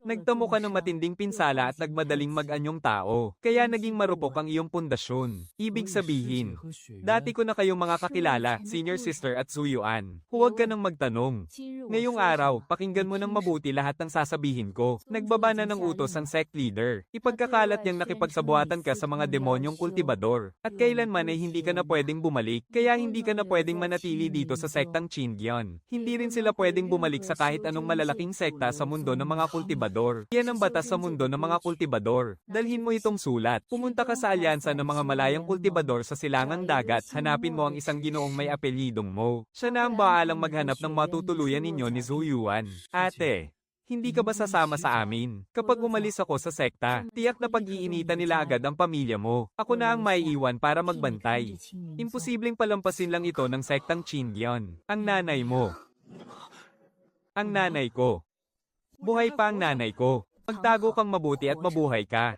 nagtamo ka ng matinding pinsala at nagmadaling mag-anyong tao, kaya naging marupok ang iyong pundasyon. Ibig sabihin, dati ko na kayong mga kakilala, senior sister at Su Yuan. Huwag ka nang magtanong. Ngayong araw, pakinggan mo ng mabuti lahat ng sasabihin ko. Nagbaba na ng utos ang sect leader. Ipagkakalat niyang nakipagsabuatan ka sa mga demonyong kultibador. At kailanman ay hindi ka na pwedeng bumalik, kaya hindi ka na pwedeng manatili dito sa sektang Qingyan. Hindi rin sila pwedeng bumalik sa kahit anong malalaking sekta sa mundo ng mga kultibador. Yan ang batas sa mundo ng mga kultibador. Dalhin mo itong sulat. Pumunta ka sa alyansa ng mga malayang kultibador sa silangang dagat. Hanapin mo ang isang ginoong may apelyidong Mo. Siya na ang baalang maghanap ng matutuluyan ninyo ni Zhu Yuan. Ate, hindi ka ba sasama sa amin? Kapag umalis ako sa sekta, tiyak na pag-iinitan nila agad ang pamilya mo. Ako na ang maiiwan para magbantay. Imposibleng palampasin lang ito ng sektang Qingyan. Ang nanay mo. Ang nanay ko. Buhay pa ang nanay ko. Magtago kang mabuti at mabuhay ka.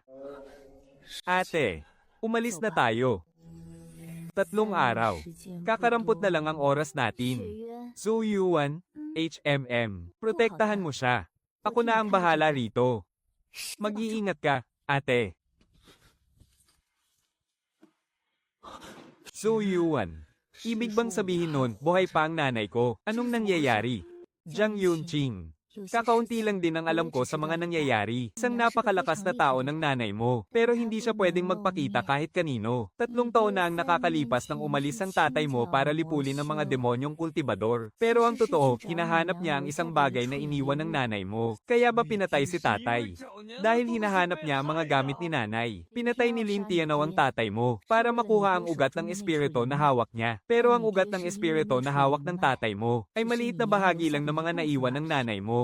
Ate, umalis na tayo. 3 araw. Kakarampot na lang ang oras natin. Zhu Yuan, HMM. Protektahan mo siya. Ako na ang bahala rito. Mag-iingat ka, ate. Zhu Yuan. Ibig bang sabihin nun, buhay pa ang nanay ko? Anong nangyayari? Jiang Yunqing. Kakaunti lang din ang alam ko sa mga nangyayari. Isang napakalakas na tao ng nanay mo, pero hindi siya pwedeng magpakita kahit kanino. 3 taon na ang nakakalipas nang umalis ang tatay mo para lipulin ng mga demonyong kultibador. Pero ang totoo, hinahanap niya ang isang bagay na iniwan ng nanay mo. Kaya ba pinatay si tatay? Dahil hinahanap niya ang mga gamit ni nanay. Pinatay ni Lin Tianao ang tatay mo para makuha ang ugat ng espiritu na hawak niya. Pero ang ugat ng espiritu na hawak ng tatay mo ay maliit na bahagi lang ng mga naiwan ng nanay mo.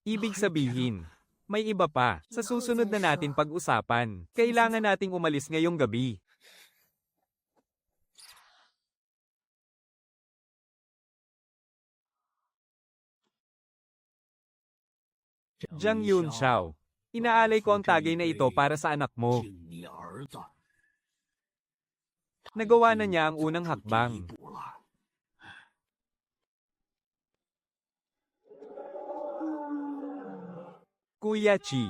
Ibig sabihin, may iba pa. Sa susunod na natin pag-usapan, kailangan nating umalis ngayong gabi. Jiang Yunxiao. Inaalay ko ang tagay na ito para sa anak mo. 听你儿子 Nagawa na niya ang unang hakbang. 不了。 Kuya Chi.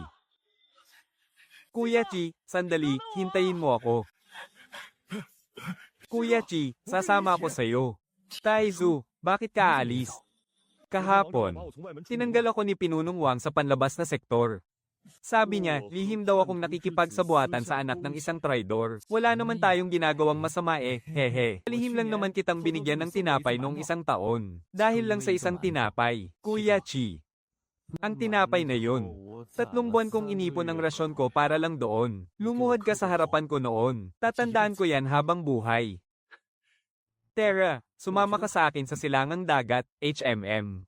Kuya Chi, sandali, hintayin mo ako. Kuya Chi, sasama ako sa'yo. Taizu, bakit ka aalis? Kahapon, tinanggal ako ni Pinunong Wang sa panlabas na sektor. Sabi niya, lihim daw akong nakikipagsabuatan sa anak ng isang traidor. Wala naman tayong ginagawang masama hehe. Lihim lang naman kitang binigyan ng tinapay noong 1 taon. Dahil lang sa isang tinapay, Kuya Chi. Ang tinapay na yun. 3 buwan kong inipon ang rasyon ko para lang doon. Lumuhod ka sa harapan ko noon. Tatandaan ko yan habang buhay. Tara, sumama ka sa akin sa silangang dagat, HMM.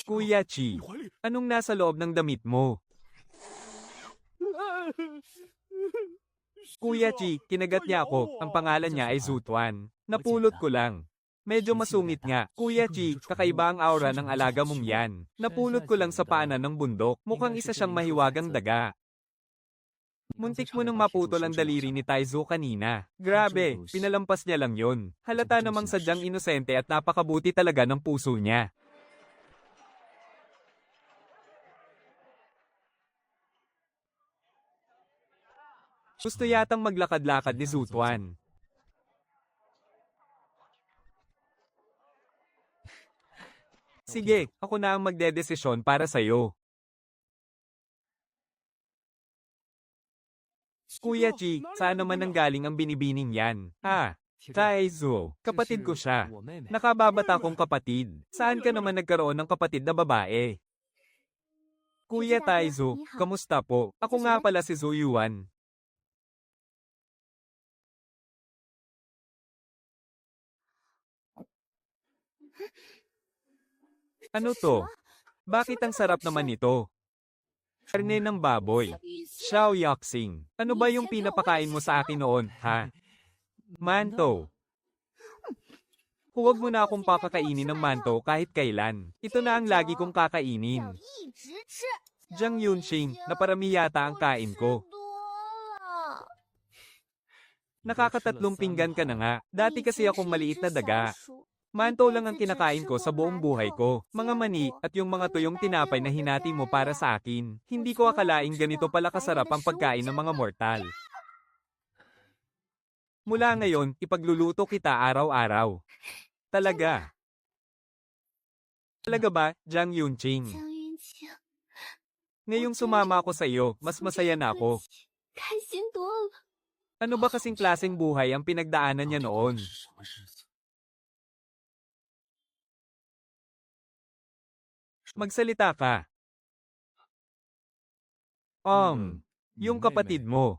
Kuya Chi, anong nasa loob ng damit mo? Kuya Chi, kinagat niya ako. Ang pangalan niya ay Zutuan. Napulot ko lang. Medyo masungit nga. Kuya Chi, kakaiba ang aura ng alaga mong yan. Napulot ko lang sa paanan ng bundok. Mukhang isa siyang mahiwagang daga. Muntik mo nang maputol ang daliri ni Taizu kanina. Grabe, pinalampas niya lang yon. Halata namang sadyang inosente at napakabuti talaga ng puso niya. Gusto yatang maglakad-lakad ni Zutuan. Sige, ako na ang magdedesisyon para sa'yo. Kuya Chi, saan naman nanggaling ang binibining yan? Taizu, kapatid ko siya. Nakababata kong kapatid. Saan ka naman nagkaroon ng kapatid na babae? Kuya Taizu, kamusta po? Ako nga pala si Zuyuan. Ano to? Bakit ang sarap naman nito? Karne ng baboy. Xiao Yaxing. Ano ba yung pinapakain mo sa akin noon, ha? Manto. Huwag mo na akong pakakainin ng manto kahit kailan. Ito na ang lagi kong kakainin. 一直吃， Jiang Yunqing, naparami yata ang kain ko. 多了。 Nakakatatlong pinggan ka na nga. Dati kasi akong maliit na daga. Manto lang ang kinakain ko sa buong buhay ko. Mga mani at yung mga tuyong tinapay na hinati mo para sa akin. Hindi ko akalaing ganito pala kasarap ang pagkain ng mga mortal. Mula ngayon, ipagluluto kita araw-araw. Talaga. Talaga ba, Jiang Yunqing? 江云晴， Ngayong sumama ako sa iyo, mas masaya na ako. 开心多了。 Ano ba kasing klaseng buhay ang pinagdaanan niya noon? 什么日子？ Magsalita ka. Yung kapatid mo.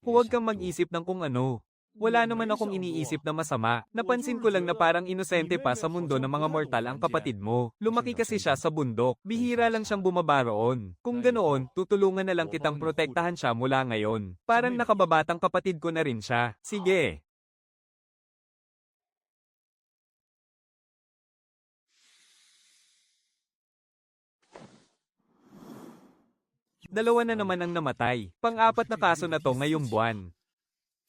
Huwag kang mag-isip ng kung ano. Wala naman akong iniisip na masama. Napansin ko lang na parang inosente pa sa mundo ng mga mortal ang kapatid mo. Lumaki kasi siya sa bundok. Bihira lang siyang bumaba roon. Kung ganoon, tutulungan na lang kitang protektahan siya mula ngayon. Parang nakababatang kapatid ko na rin siya. Sige. Dalawa na naman ang namatay. Pang-apat na kaso na to ngayong buwan.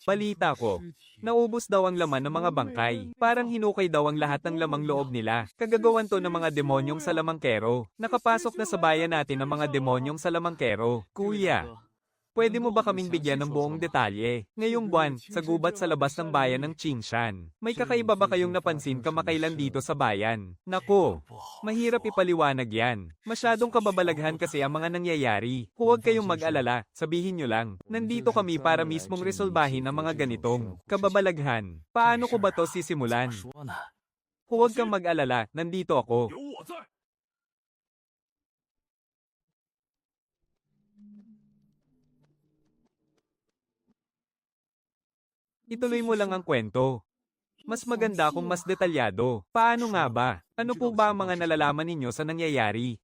Balita ko, naubos daw ang laman ng mga bangkay. Parang hinukay daw ang lahat ng lamang loob nila. Kagagawan to ng mga demonyong salamangkero. Nakapasok na sa bayan natin ang mga demonyong salamangkero. Kuya, Pwede mo ba kaming bigyan ng buong detalye? Ngayong buwan, sa gubat sa labas ng bayan ng Qingshan. May kakaiba ba kayong napansin kamakailan dito sa bayan? Nako, mahirap ipaliwanag yan. Masyadong kababalaghan kasi ang mga nangyayari. Huwag kayong mag-alala, sabihin nyo lang. Nandito kami para mismong resolbahin ang mga ganitong kababalaghan. Paano ko ba to sisimulan? 说呢？ Huwag kang mag-alala, nandito ako. 有我在。 Ituloy mo lang ang kwento. Mas maganda kung mas detalyado. Paano nga ba? Ano po ba ang mga nalalaman ninyo sa nangyayari?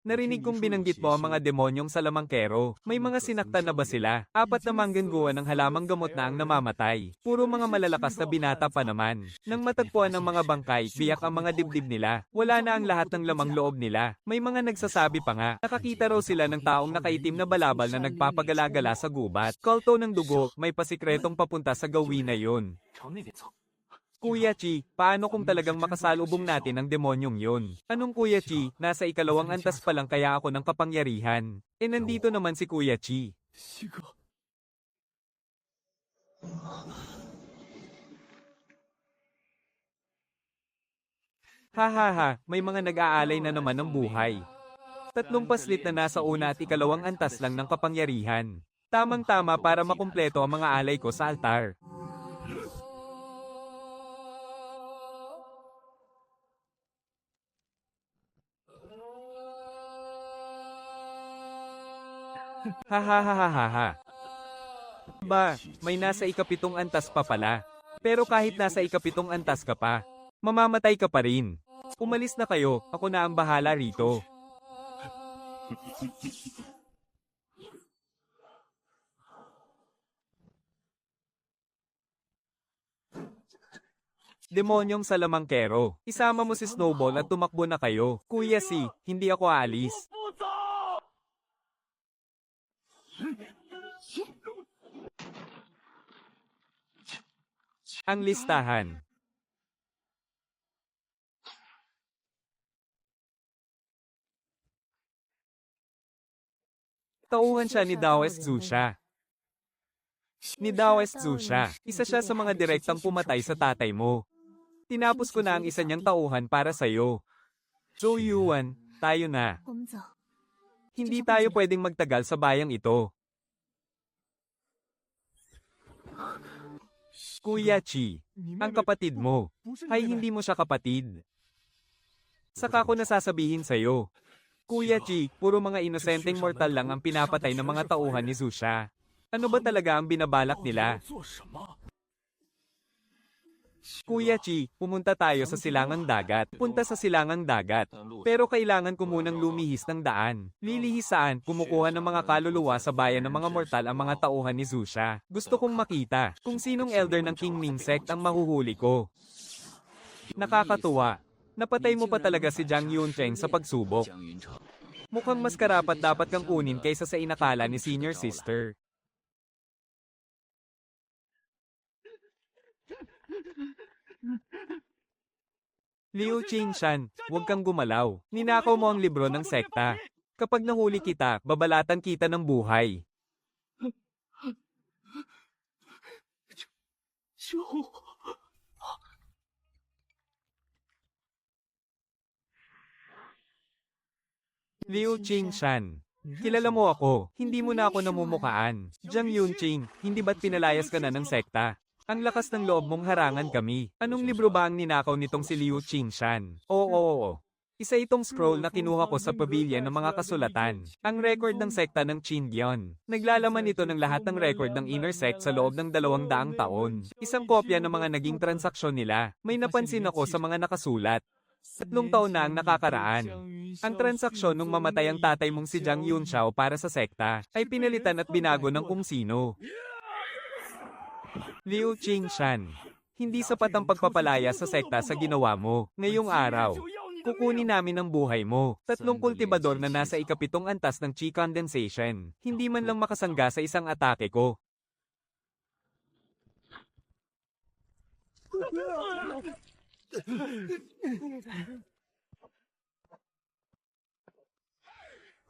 Narinig kong binanggit mo ang mga demonyong salamangkero. May mga sinaktan na ba sila? 4 na manggagawa ng halamang gamot na ang namamatay. Puro mga malalakas na binata pa naman. Nang matagpuan ng mga bangkay, biyak ang mga dibdib nila. Wala na ang lahat ng lamang loob nila. May mga nagsasabi pa nga, nakakita raw sila ng taong nakaitim na balabal na nagpapagalagala sa gubat. Kulto ng dugo, may pasikretong papunta sa gawin na yun. 朝那边走。 Kuya Chi, paano kung talagang makasalubong natin ang demonyong yun? Anong Kuya Chi, nasa ikalawang antas pa lang kaya ako ng kapangyarihan. Nandito naman si Kuya Chi. 西哥， Hahaha, may mga nag-aalay na naman ng buhay. 3 paslit na nasa una at ikalawang antas lang ng kapangyarihan. Tamang-tama para makumpleto ang mga alay ko sa altar. Hahaha. Ba, may nasa ikapitong antas pa pala. Pero kahit nasa ikapitong antas ka pa, mamamatay ka pa rin. Umalis na kayo, ako na ang bahala rito. Demonyong salamangkero, isama mo si Snowball at tumakbo na kayo. Kuya Si, hindi ako aalis. 不走。 Ang listahan. Tauhan siya ni Daoist Zusha. Ni Daoist Zusha, isa siya sa mga direktang pumatay sa tatay mo. Tinapos ko na ang isa niyang tauhan para sa'yo. Zhou Yuan, tayo na. 我们走。 Hindi tayo pwedeng magtagal sa bayang ito. Kuya Chi, ang kapatid mo, ay hindi mo siya kapatid. Saka ko nasasabihin sa'yo. Kuya Chi, puro mga inosenteng mortal lang ang pinapatay ng mga tauhan ni Zusha. Ano ba talaga ang binabalak nila? 做什么？ Kuya Chi, pumunta tayo sa silangang dagat. Punta sa silangang dagat. Pero kailangan ko munang lumihis ng daan. Lilihis saan, kumukuha ng mga kaluluwa sa bayan ng mga mortal ang mga tauhan ni Zusha. Gusto kong makita kung sinong elder ng King Ming sect ang mahuhuli ko. Nakakatuwa. Napatay mo pa talaga si Jiang Yuncheng sa pagsubok. 江云成， Mukhang mas karapat dapat kang kunin kaysa sa inakala ni senior sister. Liu Qingshan, huwag kang gumalaw. Ninakaw mo ang libro ng sekta. Kapag nahuli kita, babalatan kita ng buhay. 救我！ Liu Qingshan, kilala mo ako, hindi mo na ako namumukaan. Jiang Yunqing, hindi ba't pinalayas ka na ng sekta? Ang lakas ng loob mong harangan kami. Anong libro ba ang ninakaw nitong si Liu Qingshan? Oo. Isa itong scroll na kinuha ko sa pavilion ng mga kasulatan. Ang record ng sekta ng Qingyan. Naglalaman ito ng lahat ng record ng inner sect sa loob ng 200 taon. Isang kopya ng mga naging transaksyon nila. May napansin ako sa mga nakasulat. 3 taon na ang nakakaraan. Ang transaksyon nung mamatay ang tatay mong si Jiang Yunxiao para sa sekta ay pinalitan at binago ng kung sino. Liu Qingshan, hindi sapat ang pagpapalaya sa sekta sa ginawa mo. Ngayong araw, kukunin namin ang buhay mo. 3 kultibador na nasa ikapitong antas ng Qi condensation. Hindi man lang makasangga sa isang atake ko.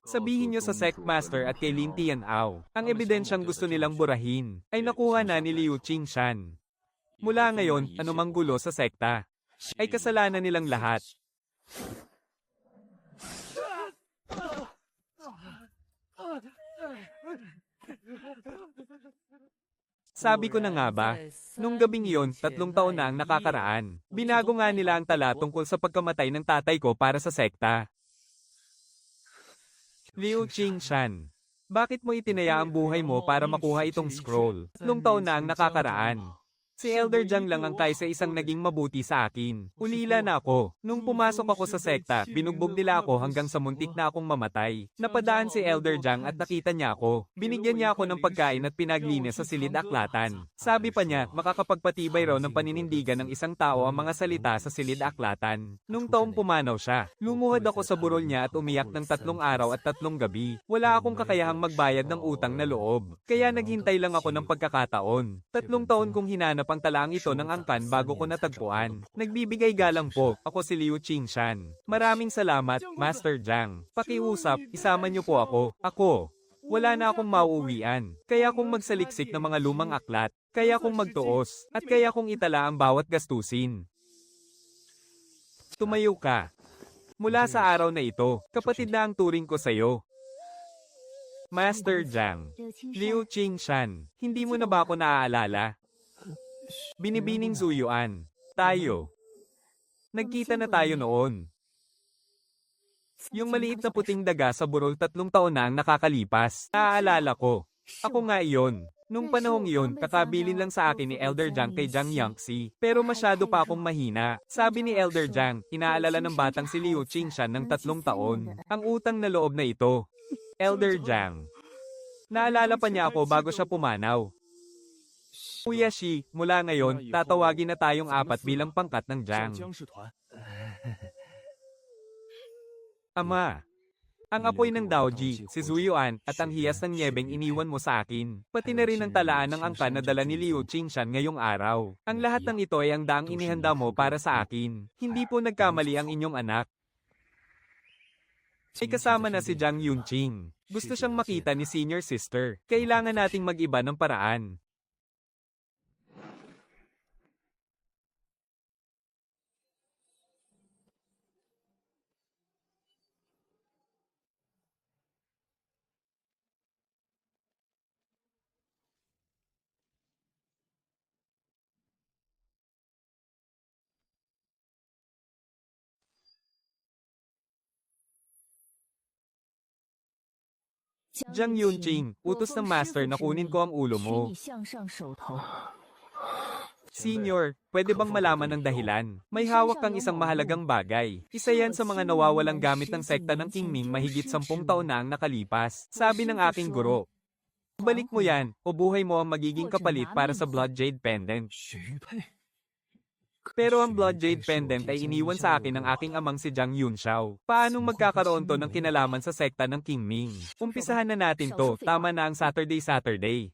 Sabihin nyo sa Sect Master at kay Lin Tianao, ang ebidensyang gusto nilang burahin, ay nakuha na ni Liu Qingshan. Mula ngayon, anumang gulo sa sekta, ay kasalanan nilang lahat. Sabi ko na nga ba, nung gabing iyon, 3 taon na ang nakakaraan. Binago nga nila ang tala tungkol sa pagkamatay ng tatay ko para sa sekta. Liu Qingshan, bakit mo itinaya ang buhay mo para makuha itong scroll? 3 taon na ang nakakaraan. Si Elder Jiang lang ang kaysa isang naging mabuti sa akin. Ulila na ako. Nung pumasok ako sa sekta, binugbog nila ako hanggang sa muntik na akong mamatay. Napadaan si Elder Jiang at nakita niya ako. Binigyan niya ako ng pagkain at pinaglinis sa silid aklatan. Sabi pa niya, makakapagpatibay raw ng paninindigan ng isang tao ang mga salita sa silid aklatan. Nung taong pumanaw siya, lumuhod ako sa burol niya at umiyak ng 3 araw at 3 gabi. Wala akong kakayahang magbayad ng utang na loob. Kaya naghintay lang ako ng pagkakataon. 3 taon kong hinanap ang talaang ito ng angkan bago ko natagpuan. Nagbibigay galang po, ako si Liu Qingshan. Maraming salamat, Master Jiang. Pakiusap, isama niyo po ako. Ako. Wala na akong mauuwian. Kaya kong magsaliksik ng mga lumang aklat. Kaya kong magtuos. At kaya kong itala ang bawat gastusin. Tumayo ka. Mula sa araw na ito, kapatid na ang turing ko sa'yo. Master Jiang. Liu Qingshan, hindi mo na ba ako naaalala? Binibining Zuyuan. Tayo. Nagkita na tayo noon. Yung maliit na puting daga sa burol 3 taon na ang nakakalipas. Naaalala ko. Ako nga iyon. Nung panahong iyon, kakabilin lang sa akin ni Elder Jiang kay Jiang Yangxi. Pero masyado pa akong mahina. Sabi ni Elder Jiang, inaalala ng batang si Liu Qingshan ng 3 taon. Ang utang na loob na ito. Elder Jiang. Naalala pa niya ako bago siya pumanaw. Kuya Shi, mula ngayon, tatawagin na tayong 4 bilang pangkat ng Jiang. Ama. Ang apoy ng Daoji, si Zuyuan, at ang hiyas ng nyebeng iniwan mo sa akin. Pati na rin ang talaan ng angkan na dala ni Liu Qingshan ngayong araw. Ang lahat ng ito ay ang daang inihanda mo para sa akin. Hindi po nagkamali ang inyong anak. Ay kasama na si Jiang Yunqing. Gusto siyang makita ni senior sister. Kailangan nating mag-iba ng paraan. Jiang Yunqing, utos ng master na kunin ko ang ulo mo. Senior, pwede bang malaman ang dahilan? May hawak kang isang mahalagang bagay. Isa yan sa mga nawawalang gamit ng sekta ng Qingming mahigit 10 taon na ang nakalipas. Sabi ng aking guro. Balik mo yan, o buhay mo ang magiging kapalit para sa Blood Jade Pendant. Pero ang Blood Jade Pendant ay iniwan sa akin ng aking amang si Jiang Yunxiao. Paanong magkakaroon to ng kinalaman sa sekta ng Qingming? Umpisahan na natin to, tama na ang Saturday.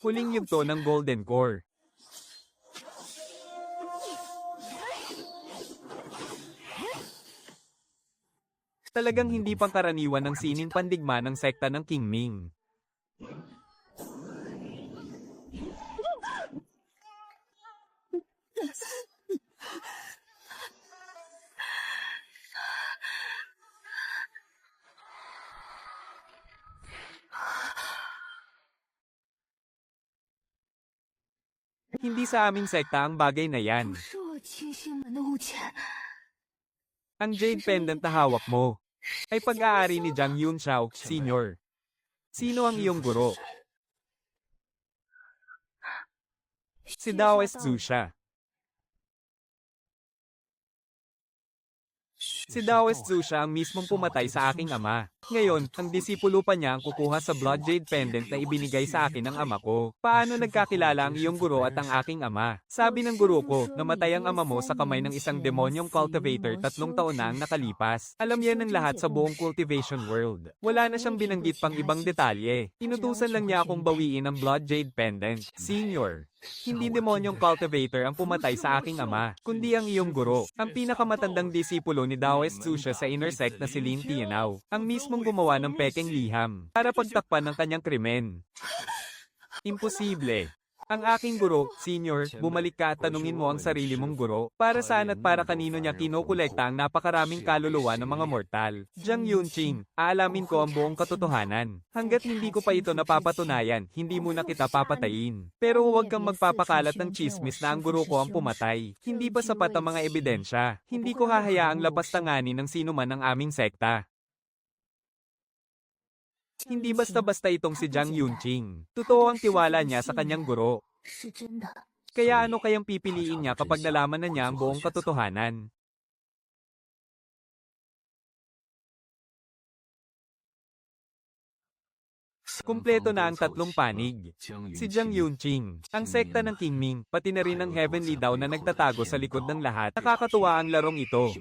Huling yugto ng Golden Core. Talagang hindi pangkaraniwan ng sining pandigma ng sekta ng Qingming. Hindi sa aming sekta ang bagay na yan. Ang Jade Pendant na hawak mo ay pag-aari ni Jiang Yunxiao, Senior. Sino ang iyong guro? Si Daoist Zhu siya. Si Daoist Zhu siya ang mismong pumatay sa aking ama. Ngayon, ang disipulo pa niya ang kukuha sa Blood Jade Pendant na ibinigay sa akin ng ama ko. Paano nagkakilala ang iyong guro at ang aking ama? Sabi ng guro ko, namatay ang ama mo sa kamay ng isang demonyong cultivator 3 taon na ang nakalipas. Alam yan ng lahat sa buong cultivation world. Wala na siyang binanggit pang ibang detalye. Inutusan lang niya akong bawiin ang Blood Jade Pendant. Senior. Hindi demonyong cultivator ang pumatay sa aking ama, kundi ang iyong guro. Ang pinakamatandang disipulo ni Daoist Zhu siya sa inner sect na si Lin Tianao, ang mismong gumawa ng pekeng liham para pagtakpan ng kanyang krimen. Imposible. Ang aking guro, senior, bumalik ka at tanungin mo ang sarili mong guro, para saan at para kanino niya kinokolekta ang napakaraming kaluluwa ng mga mortal. Jiang Yunqing, aalamin ko ang buong katotohanan. Hanggat hindi ko pa ito napapatunayan, hindi muna kita papatayin. Pero huwag kang magpapakalat ng chismis na ang guro ko ang pumatay. Hindi pa sapat ang mga ebidensya. Hindi ko hahayaang lapastanganin ng sino man ng aming sekta. Hindi basta-basta itong si Jiang Yunqing. Totoo ang tiwala niya sa kanyang guro. Kaya ano kayang pipiliin niya kapag nalaman na niya ang buong katotohanan? Kumpleto na ang tatlong panig. Si Jiang Yunqing, ang sekta ng Qingming, pati na rin ang Heavenly Dawn na nagtatago sa likod ng lahat. Nakakatuwa ang larong ito.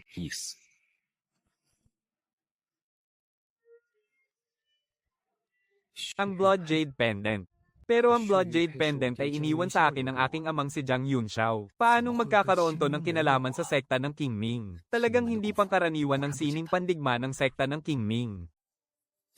Ang Blood Jade Pendant. Pero ang Blood Jade Pendant ay iniwan sa akin ng aking amang si Jiang Yunxiao. Paanong magkakaroon to ng kinalaman sa sekta ng Qingming? Talagang hindi pangkaraniwan ng sining pandigma ng sekta ng Qingming.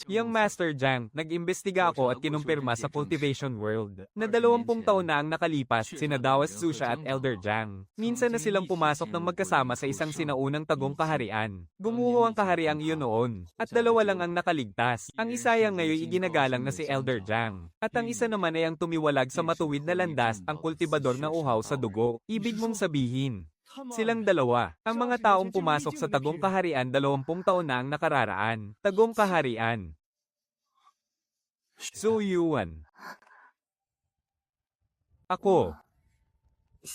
Yung Master Jiang, nag-imbestiga ako at kinumpirma sa Cultivation World na 20 taon na ang nakalipas sina Daoist Zhu siya at Elder Jiang. Minsan na silang pumasok ng magkasama sa isang sinaunang tagong kaharian. Gumuho ang kahariang iyon noon, at 2 lang ang nakaligtas. Ang isa ay ngayon iginagalang na si Elder Jiang. At ang isa naman ay ang tumiwalag sa matuwid na landas, ang kultibador na uhaw sa dugo. Ibig mong sabihin, silang dalawa. Ang mga taong pumasok sa tagong kaharian 20 taon na ang nakararaan. Tagong kaharian. Zhu Yuan. Ako.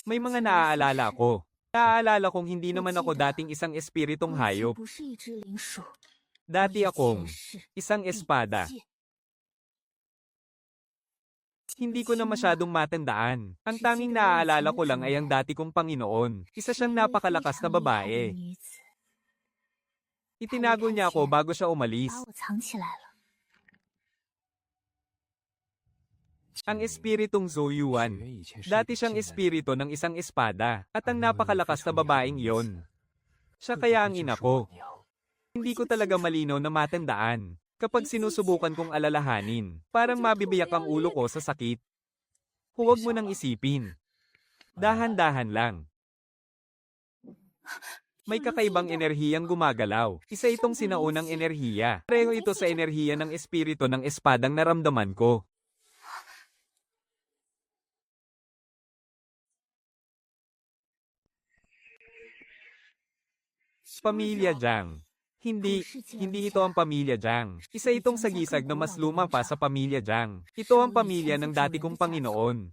May mga naaalala ko. Naaalala kong hindi naman ako dating isang espiritong hayop. Dati akong isang espada. Hindi ko na masyadong matandaan. Ang tanging naaalala ko lang ay ang dati kong Panginoon. Isa siyang napakalakas na babae. Itinago niya ako bago siya umalis. Ang espiritong Zhou Yuan. Dati siyang espiritu ng isang espada, at ang napakalakas na babaeng yon. Siya kaya ang ina ko. Hindi ko talaga malinaw na matandaan. Kapag sinusubukan kong alalahanin, parang mabibiyak ang ulo ko sa sakit. Huwag mo nang isipin. Dahan-dahan lang. May kakaibang enerhiyang gumagalaw. Isa itong sinaunang enerhiya. Pareho ito sa enerhiya ng espiritu ng espadang naramdaman ko. Pamilya Jiang. Hindi ito ang pamilya Jiang. Isa itong sagisag na mas luma pa sa pamilya Jiang. Ito ang pamilya ng dati kong Panginoon.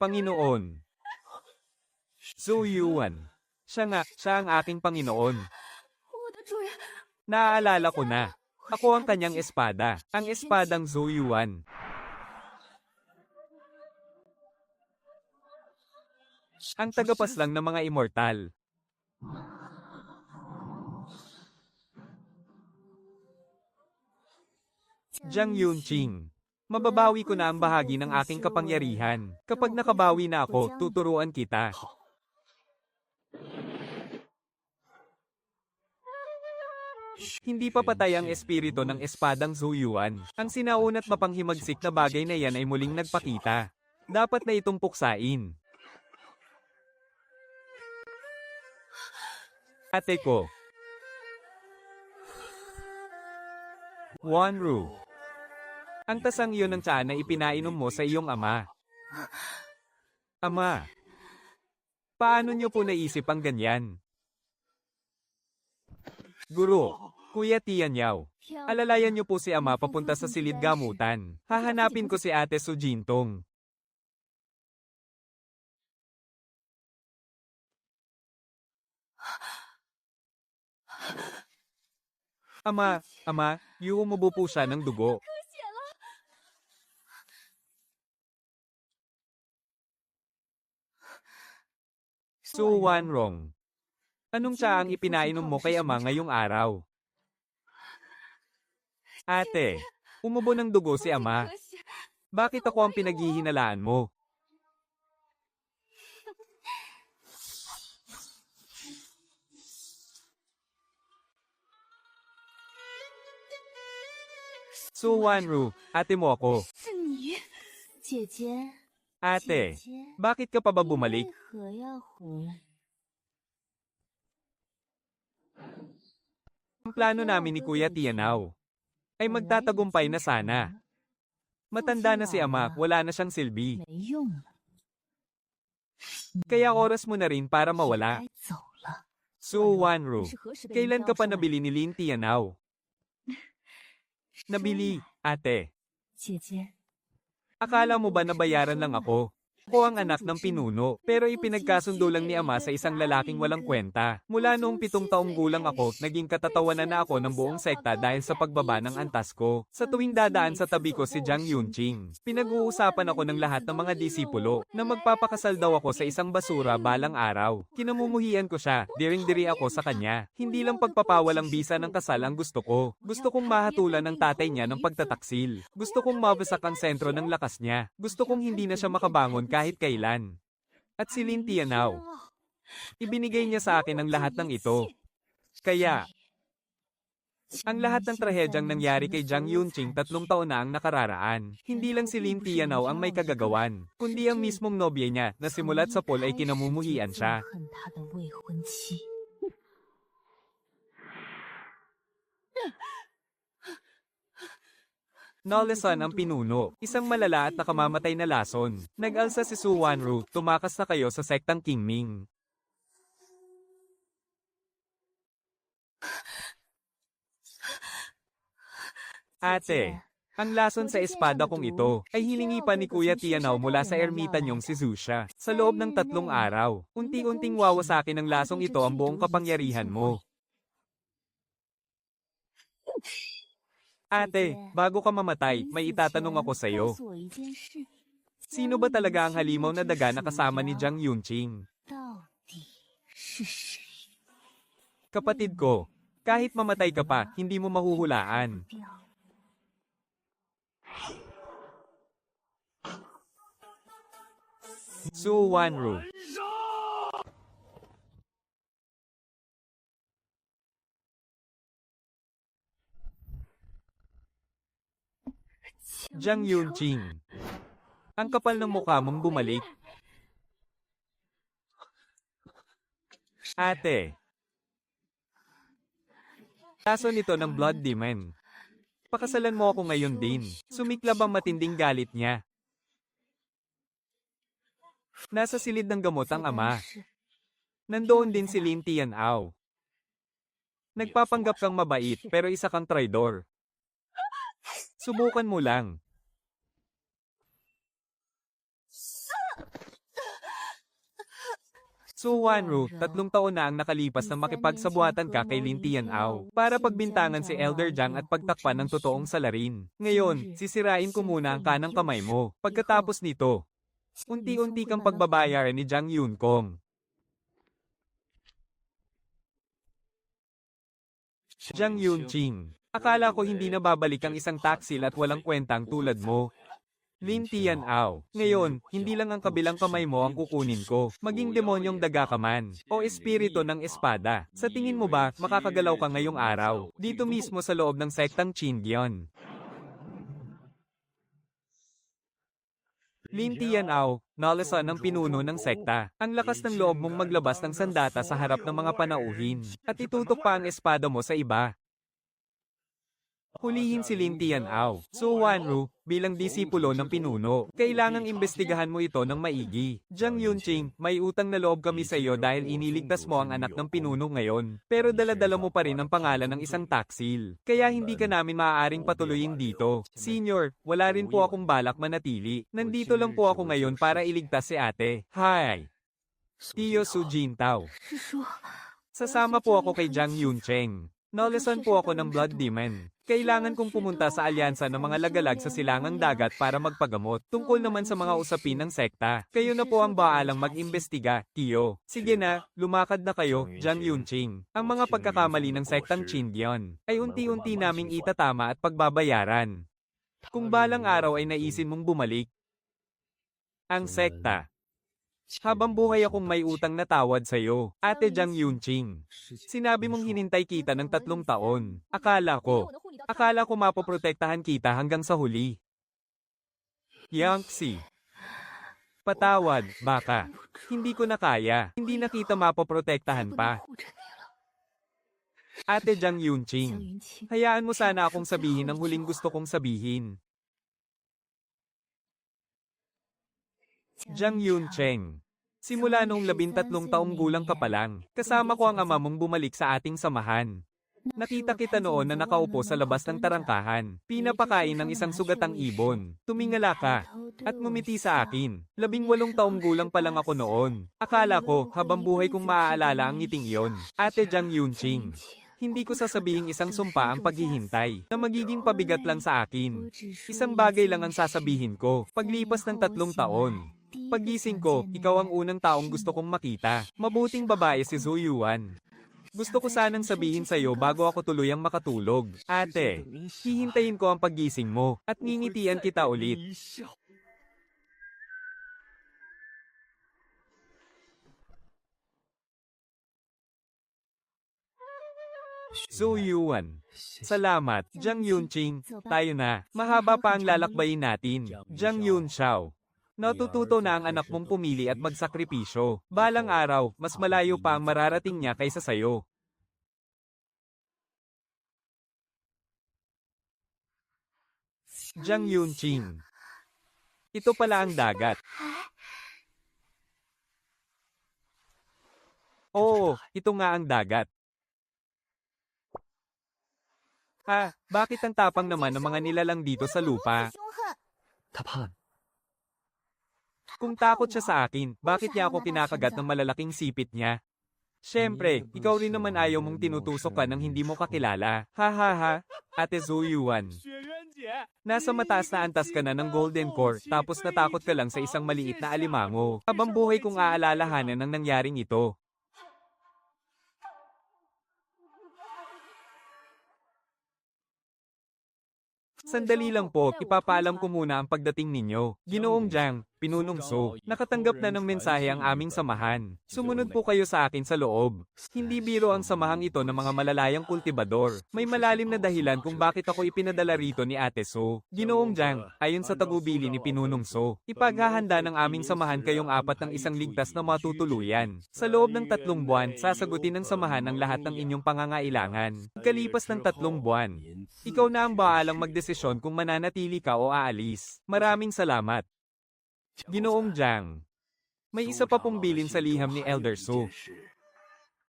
Panginoon. Zhu Yuan. Siya ang aking Panginoon. Naaalala ko na. Ako ang kanyang espada. Ang espadang Zhu Yuan. Ang tagapaslang ng mga immortal. Jiang Yunqing. Mababawi ko na ang bahagi ng aking kapangyarihan. Kapag nakabawi na ako, tuturuan kita. Hindi pa patay ang espiritu ng espadang Zhu Yuan. Ang sinaunat mapanghimagsik na bagay na yan ay muling nagpakita. Dapat na itong puksain. Ate ko. Wanru. Ang tasang iyon ng tiyan na ipinainom mo sa iyong ama. Ama. Paano niyo po naisip ang ganyan? Guro, Kuya Tian Yao. Alalayan niyo po si ama papunta sa silid gamutan. Hahanapin ko si Ate Su Jintong. Ama, umubo po siya ng dugo. Su Wanrong. Anong tsa ang ipinainom mo kay ama ngayong araw? Ate, umubo ng dugo si ama. Bakit ako ang pinaghihinalaan mo? Su Wanru, ate mo ako. 是你，姐姐。 Ate, 姐姐 bakit ka pa ba bumalik? 为何要回来？ Ang plano namin ni Kuya Tianaw ay magtatagumpay na sana. Matanda na si ama, wala na siyang silbi. 没用了， Kaya oras mo na rin para mawala. 该走了。 Su Wanru, 是何时被 kailan ka pa 你挑出来 nabili ni Lin Tianaw? Nabili, ate. 姐姐， Akala mo ba nabayaran lang ako? Ako ang anak ng pinuno, pero ipinagkasundo lang ni ama sa isang lalaking walang kwenta. Mula noong 7 taong gulang ako, naging katatawanan na ako ng buong sekta dahil sa pagbaba ng antas ko. Sa tuwing dadaan sa tabi ko si Jiang Yunqing, pinag-uusapan ako ng lahat ng mga disipulo na magpapakasal daw ako sa isang basura balang araw. Kinamumuhian ko siya, diring-diri ako sa kanya. Hindi lang pagpapawalang bisa ng kasal ang gusto ko. Gusto kong mahatulan ng tatay niya ng pagtataksil. Gusto kong mabasak ang sentro ng lakas niya. Gusto kong hindi na siya makabangon kahit kailan. At si Lin Tianaw, ibinigay niya sa akin ang lahat ng ito. Kaya, ang lahat ng trahedyang nangyari kay Jiang Yunqing 3 taon na ang nakararaan. Hindi lang si Lin Tianaw ang may kagagawan, kundi ang mismong nobya niya na simulat sa pool ay kinamumuhian siya. 恨他的未婚妻。 Noleson ang pinuno, isang malala at nakamamatay na lason. Nag-alsa si Su Wanru, tumakas na kayo sa sektang Qingming. Ate, ang lason sa espada kong ito ay hiningi pa ni Kuya Tianaw mula sa ermita niyong si Zusha. Sa loob ng 3 araw, unti-unting wawasakin ng lasong ito ang buong kapangyarihan mo. Ate, bago ka mamatay, may itatanong ako sa iyo. 告诉我一件事， Sino ba talaga ang halimaw na daga na kasama ni Jiang Yunqing? 到底是谁？ Kapatid ko, kahit mamatay ka pa, hindi mo mahuhulaan. 掉 Su Wanru. Jiang Yunqing. Ang kapal ng mukha mong bumalik. Ate. Taso nito ng Blood Demon. Pakasalan mo ako ngayon din. Sumiklab ang matinding galit niya. Nasa silid ng gamot ang ama. Nandoon din si Lin Tianao. Nagpapanggap kang mabait pero isa kang traidor. Subukan mo lang. Su Wanru, 3 taon na ang nakalipas na makipagsabuatan ka kay Lin Tianao para pagbintangan si Elder Jiang at pagtakpan ng totoong salarin. Ngayon, sisirain ko muna ang kanang kamay mo. Pagkatapos nito, unti-unti kang pagbabayaran ni Jiang Yunkong. Jiang Yunqing. Akala ko hindi na babalik ang isang taksil at walang kwentang tulad mo. Lin Tianao. Ngayon, hindi lang ang kabilang kamay mo ang kukunin ko. Maging demonyong daga ka man, o espiritu ng espada. Sa tingin mo ba, makakagalaw ka ngayong araw? Dito mismo sa loob ng sektang Qingyan. Lin Tianao, Noleson ang pinuno ng sekta. Ang lakas ng loob mong maglabas ng sandata sa harap ng mga panauhin. At itutok pa ang espada mo sa iba. Hulihin si Lin Tianao, Su Wanru, bilang disipulo ng pinuno. Kailangang imbestigahan mo ito ng maigi. Jiang Yunqing, may utang na loob kami sa iyo dahil iniligtas mo ang anak ng pinuno ngayon. Pero dala-dala mo pa rin ang pangalan ng isang taksil. Kaya hindi ka namin maaaring patuloyin dito. Senior, wala rin po akong balak manatili. Nandito lang po ako ngayon para iligtas si ate. Hi! Tio Su Jintao. 是说 Sasama po ako kay Jiang Yuncheng. Nalesan po ako ng Blood Demon. Kailangan kong pumunta sa alyansa ng mga lagalag sa silangang dagat para magpagamot. Tungkol naman sa mga usapin ng sekta, kayo na po ang baalang mag-imbestiga, Tiyo. Sige na, lumakad na kayo, Jiang Yuncheng. Ang mga pagkakamali ng sektang Qingdian ay unti-unti naming itatama at pagbabayaran. Kung balang araw ay naisin mong bumalik, ang sekta. Habang buhay akong may utang na tawad sa'yo, Ate Jiang Yuncheng. Sinabi mong hinintay kita ng 3 taon. Akala ko mapoprotektahan kita hanggang sa huli. Yangtze. Patawad, baka. Hindi ko na kaya. Hindi na kita mapoprotektahan pa. Ate Jiang Yuncheng. Hayaan mo sana akong sabihin ang huling gusto kong sabihin. Jiang Yuncheng. Simula noong 13 taong gulang ka pa lang, kasama ko ang ama mong bumalik sa ating samahan. Nakita kita noon na nakaupo sa labas ng tarangkahan, pinapakain ng isang sugatang ibon. Tumingala ka, at ngumiti sa akin. 18 taong gulang pa lang ako noon. Akala ko, habang buhay kong maaalala ang ngiting iyon. Ate Jiang Yuncheng. Hindi ko sasabihing isang sumpa ang paghihintay, na magiging pabigat lang sa akin. Isang bagay lang ang sasabihin ko, paglipas ng 3 taon. Paggising ko, ikaw ang unang taong gusto kong makita. Mabuting babae si Zhu Yuan. Gusto ko sanang sabihin sa'yo bago ako tuluyang makatulog. Ate, hihintayin ko ang paggising mo, at ngingitian kita ulit. Zhu Yuan. Salamat, Jiang Yuncheng. Tayo na. Mahaba pa ang lalakbayin natin. Jiang Yunxiao. Natututo na ang anak mong pumili at magsakripisyo. Balang araw, mas malayo pa ang mararating niya kaysa sayo. Jiang Yuncheng. Ito pala ang dagat. Oo, ito nga ang dagat. Bakit ang tapang naman ng mga nilalang dito sa lupa? 他怕 Kung takot siya sa akin, bakit niya ako kinakagat ng malalaking sipit niya? Siyempre, ikaw rin naman ayaw mong tinutusok ka ng hindi mo kakilala. Ha ha ha, Ate Zhu Yuan. Nasa mataas na antas ka na ng Golden Core, tapos natakot ka lang sa isang maliit na alimango. Habang buhay kong aalalahanan ng nangyaring ito. Sandali lang po, ipapaalam ko muna ang pagdating ninyo. Ginoong Jiang, Pinunong Zhou, nakatanggap na ng mensahe ang aming samahan. Sumunod po kayo sa akin sa loob. Hindi biro ang samahang ito ng mga malalayang kultibador. May malalim na dahilan kung bakit ako ipinadala rito ni Ate Zhou. Ginoong Jiang, ayon sa tagubili ni Pinunong Zhou, ipaghahanda ng aming samahan kayong 4 ng isang ligtas na matutuluyan. Sa loob ng 3 buwan, sasagutin ng samahan ang lahat ng inyong pangangailangan. Kalipas ng 3 buwan, ikaw na ang baalang magdesisyon kung mananatili ka o aalis. Maraming salamat. Ginoong Jiang, may isa pa pong bilin sa liham ni Elder Su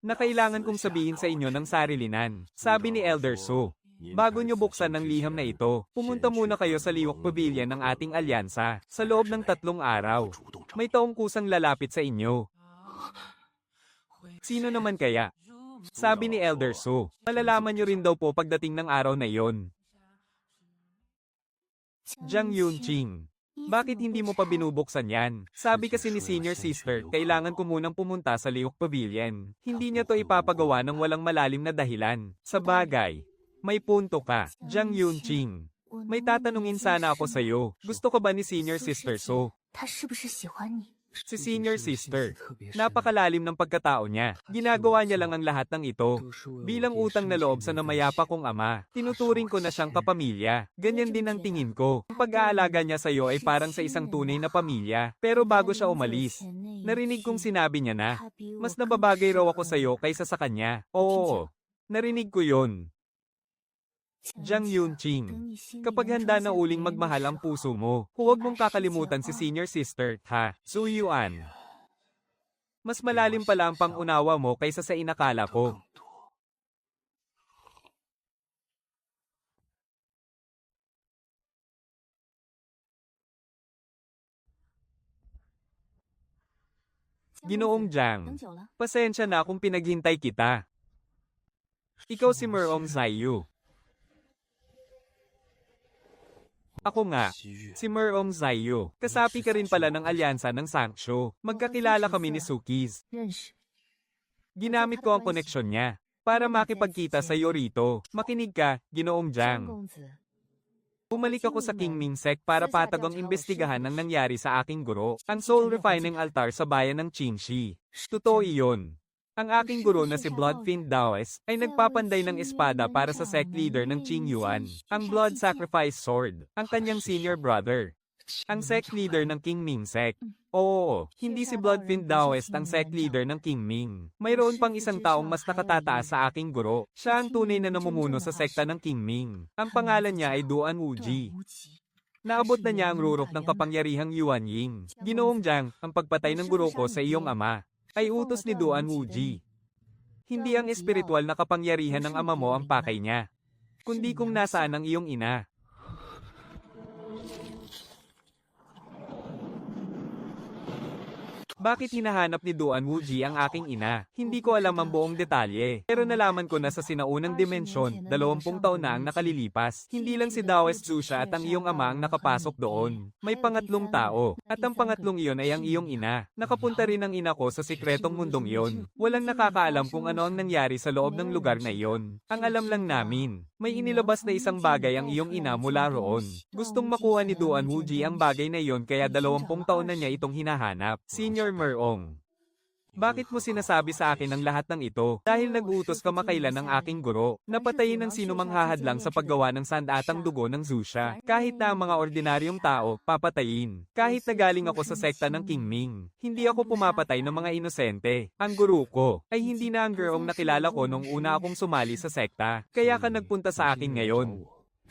na kailangan kong sabihin sa inyo ng sarilinan. Sabi ni Elder Su, bago nyo buksan ng liham na ito, pumunta muna kayo sa Liwak Pavilion ng ating alyansa. Sa loob ng 3 araw, may taong kusang lalapit sa inyo. Sino naman kaya? Sabi ni Elder Su, malalaman nyo rin daw po pagdating ng araw na iyon. Jiang Yuncheng, bakit hindi mo pa binubuksan yan? Sabi kasi ni Senior Sister, kailangan ko munang pumunta sa Liwak Pavilion. Hindi niya to ipapagawa ng walang malalim na dahilan. Sa bagay, may punto ka, Jiang Yuncheng. May tatanungin sana ako sa'yo. Gusto ka ba ni Senior Sister So? 他是不是喜欢你？ Si Senior Sister, napakalalim ng pagkatao niya. Ginagawa niya lang ang lahat ng ito. Bilang utang na loob sa namayapa kong ama, tinuturing ko na siyang kapamilya. Ganyan din ang tingin ko. Ang pag-aalaga niya sa iyo ay parang sa isang tunay na pamilya. Pero bago siya umalis, narinig kong sinabi niya na, mas nababagay raw ako sa iyo kaysa sa kanya. Oo, narinig ko yon. Jiang Yuncheng, kapag handa na uling magmahal ang puso mo, huwag mong kakalimutan si Senior Sister, ha? Zhu Yuan. Mas malalim pala ang pangunawa mo kaysa sa inakala ko. Ginoong 等 Jiang, 久了， pasensya na kung pinaghintay kita. Ikaw si Merong Zaiyu. Ako nga, 西域 si Merong Zaiyu. Kasapi ka rin pala ng alyansa ng Sanksho. Magkakilala kami ni Sukiz. 认识。 Ginamit ko ang koneksyon niya para makipagkita sa iyo rito. Makinig ka, Ginoong 张 Jiang. 公子， Bumalik ako sa King Ming Sect para patagang imbestigahan ang nangyari sa aking guro, ang Soul Refining Altar sa bayan ng Qingxi. Totoo iyon. Ang aking guro na si Bloodfiend Daoist ay nagpapanday ng espada para sa sect leader ng Qing Yuan, ang Blood Sacrifice Sword, ang kanyang senior brother. Ang sect leader ng King Ming Sect. Oo, hindi si Bloodfiend Daoist ang sect leader ng King Ming. Mayroon pang isang taong mas nakatataas sa aking guro. Siya ang tunay na namumuno sa sekta ng King Ming. Ang pangalan niya ay Duan Wuji. 段无极， Naabot na niya ang rurok ng kapangyarihang Yuan Ying. Ginoong Jiang, ang pagpatay ng guro ko sa iyong ama ay utos ni Duan Wuji. Hindi ang espiritual na kapangyarihan ng ama mo ang pakay niya, kundi kung nasaan ang iyong ina. Bakit hinahanap ni Duan Wuji ang aking ina? Hindi ko alam ang buong detalye. Pero nalaman ko na sa sinaunang dimensyon, 20 taon na ang nakalilipas. Hindi lang si Daoist Zusha at ang iyong ama ang nakapasok doon. May pangatlong tao. At ang pangatlong iyon ay ang iyong ina. Nakapunta rin ang ina ko sa sikretong mundong iyon. Walang nakakaalam kung ano ang nangyari sa loob ng lugar na iyon. Ang alam lang namin, may inilabas na isang bagay ang iyong ina mula roon. Gustong makuha ni Duan Wuji ang bagay na iyon kaya 20 taon na niya itong hinahanap. Senior Merong. Bakit mo sinasabi sa akin ang lahat ng ito? Dahil nag-utos ka makailan ng aking guro, napatayin ng sino mang hahadlang sa paggawa ng sandatang dugo ng Zusha. Kahit na ang mga ordinaryong tao, papatayin. Kahit na galing ako sa sekta ng King Ming, hindi ako pumapatay ng mga inosente. Ang guro ko, ay hindi na ang girong nakilala ko nung una akong sumali sa sekta. Kaya ka nagpunta sa akin ngayon.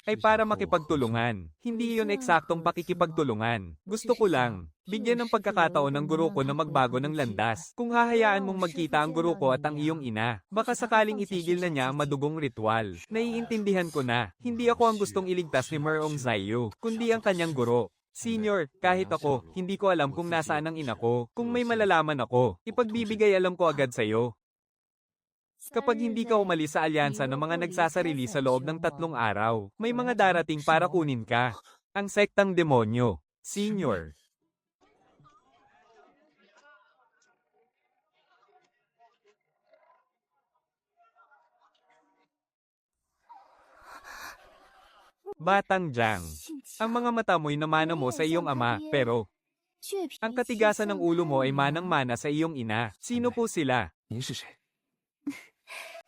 Ay para makipagtulungan. Hindi iyon eksaktong pakikipagtulungan. Gusto ko lang, bigyan ng pagkakataon ng guro ko na magbago ng landas. Kung hahayaan mong magkita ang guro ko at ang iyong ina, baka sakaling itigil na niya ang madugong ritual. Naiintindihan ko na, hindi ako ang gustong iligtas ni Merong Zaiyu, kundi ang kanyang guro. Senior, kahit ako, hindi ko alam kung nasaan ang ina ko. Kung may malalaman ako, ipagbibigay alam ko agad sa'yo. Kapag hindi ka umalis sa alyansa ng mga nagsasarili sa loob ng 3 araw, may mga darating para kunin ka. Ang sektang demonyo. Senior. Batang Jiang. 性情 Ang mga mata mo'y namana mo sa iyong ama, pero 倔脾 ang katigasan ng ulo mo ay manang-mana sa iyong ina. Sino po sila? 您是谁？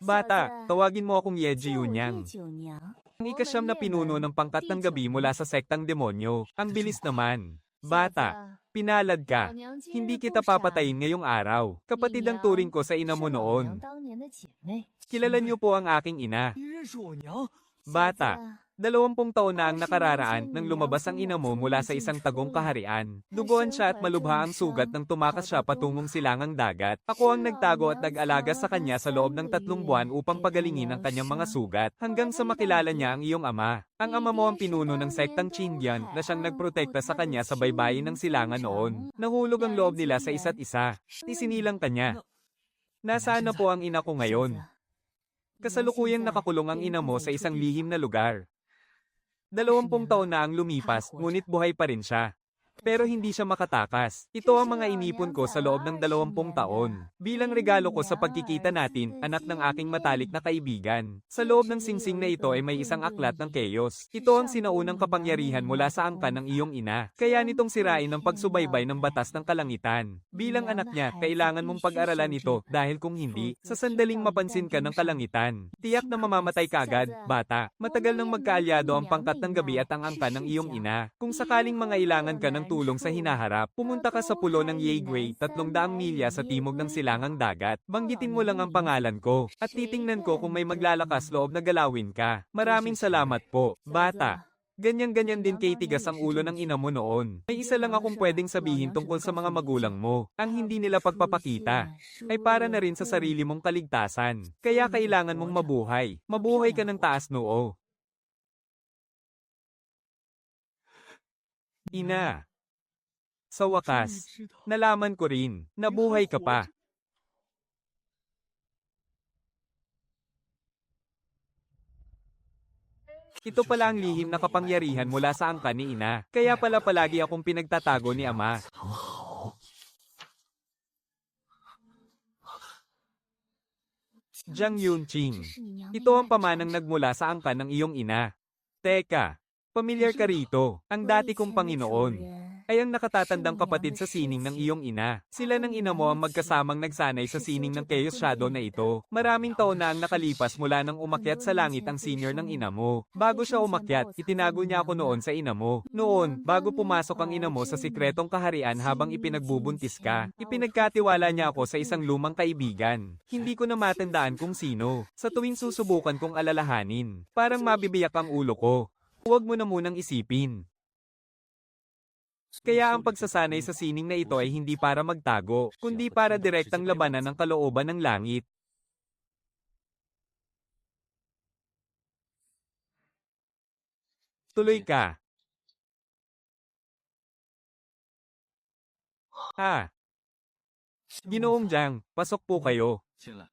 Bata, tawagin mo akong Yeji 叫我 Yunyang. 叶九娘， Ang ikasyam na pinuno ng pangkat ng gabi mula sa sektang demonyo. Ang bilis naman. Bata, pinalad ka. Hindi kita papatayin ngayong araw. Kapatid ang turing ko sa ina mo noon. 当年的姐妹。 Kilala niyo po ang aking ina. 您认识我娘？ Bata, 20 taon na ang nakararaan nang lumabas ang ina mo mula sa isang tagong kaharian. Duguan siya at malubha ang sugat nang tumakas siya patungong silangang dagat. Ako ang nagtago at nag-alaga sa kanya sa loob ng 3 buwan upang pagalingin ang kanyang mga sugat, hanggang sa makilala niya ang iyong ama. Ang ama mo ang pinuno ng sektang Qingyan na siyang nagprotekta sa kanya sa baybayin ng silangan noon. Nahulog ang loob nila sa isa't isa. Isinilang kanya. Nasaan na po ang ina ko ngayon? Kasalukuyang nakakulong ang ina mo sa isang lihim na lugar. 20 taon na ang lumipas, ngunit buhay pa rin siya. Pero hindi siya makatakas. Ito ang mga inipon ko sa loob ng 20 taon. Bilang regalo ko sa pagkikita natin, anak ng aking matalik na kaibigan. Sa loob ng singsing na ito ay may isang aklat ng chaos. Ito ang sinaunang kapangyarihan mula sa angkan ng iyong ina. Kaya nitong sirain ang pagsubaybay ng batas ng kalangitan. Bilang anak niya, kailangan mong pag-aralan ito dahil kung hindi, sa sandaling mapansin ka ng kalangitan. Tiyak na mamamatay ka agad, bata. Matagal nang magkaalyado ang pangkat ng gabi at ang angkan ng iyong ina. Kung sakaling mangailangan ka ng tulong sa hinaharap, pumunta ka sa pulo ng Yeagway, 300 milya sa timog ng silangang dagat. Banggitin mo lang ang pangalan ko, at titingnan ko kung may maglalakas loob na galawin ka. Maraming salamat po, bata. Ganyan-ganyan din kay tigas ang ulo ng ina mo noon. May isa lang akong pwedeng sabihin tungkol sa mga magulang mo. Ang hindi nila pagpapakita ay para na rin sa sarili mong kaligtasan. Kaya kailangan mong mabuhay. Mabuhay ka ng taas noo. Ina. Sa wakas, nalaman ko rin, nabuhay ka pa. Ito pala ang lihim na kapangyarihan mula sa angkan ni ina. Kaya pala palagi akong pinagtatago ni ama. 很好。 Jiang Yunqing. 这是你娘的 Ito ang 意外之 pamanang nagmula sa angkan ng iyong ina. Teka, pamilyar ka rito. Ang dati kong Panginoon ay ang nakatatandang kapatid sa sining ng iyong ina. Sila ng ina mo ang magkasamang nagsanay sa sining ng Chaos Shadow na ito. Maraming taon na ang nakalipas mula nang umakyat sa langit ang senior ng ina mo. Bago siya umakyat, itinago niya ako noon sa ina mo. Noon, bago pumasok ang ina mo sa sikretong kaharian habang ipinagbubuntis ka, ipinagkatiwala niya ako sa isang lumang kaibigan. Hindi ko na matandaan kung sino. Sa tuwing susubukan kong alalahanin, parang mabibiyak ang ulo ko. Huwag mo na munang isipin. Kaya ang pagsasanay sa sining na ito ay hindi para magtago, kundi para direktang labanan ng kalooban ng langit. Tuloy ka. Ginoong Jiang, pasok po kayo. 进来。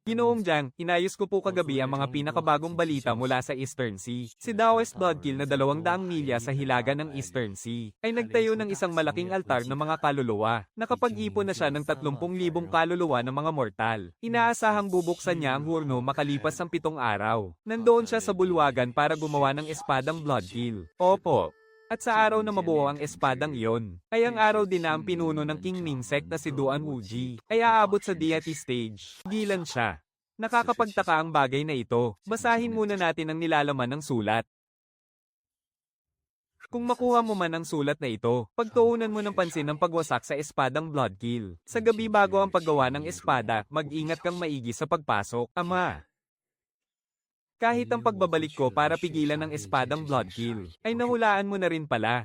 Ginoong Jiang, inayos ko po kagabi ang mga pinakabagong balita mula sa Eastern Sea. Si Daoist Bloodkill na 200 milya sa hilaga ng Eastern Sea ay nagtayo ng isang malaking altar ng mga kaluluwa. Nakapag-ipon na siya ng 30,000 kaluluwa ng mga mortal. Inaasahang bubuksan niya ang hurno makalipas ang 7 araw. Nandoon siya sa bulwagan para gumawa ng espadang Bloodkill. Opo. At sa araw na mabuo ang espadang iyon, ay ang araw din na ang pinuno ng King Ming sect na si Duan Wuji ay aabot sa deity stage. Gilan siya. Nakakapagtaka ang bagay na ito. Basahin muna natin ang nilalaman ng sulat. Kung makuha mo man ang sulat na ito, pagtuunan mo ng pansin ang pagwasak sa espadang Bloodkill. Sa gabi bago ang paggawa ng espada, mag-ingat kang maigi sa pagpasok. Ama. Kahit ang pagbabalik ko para pigilan ang espadang Bloodkill, ay nahulaan mo na rin pala.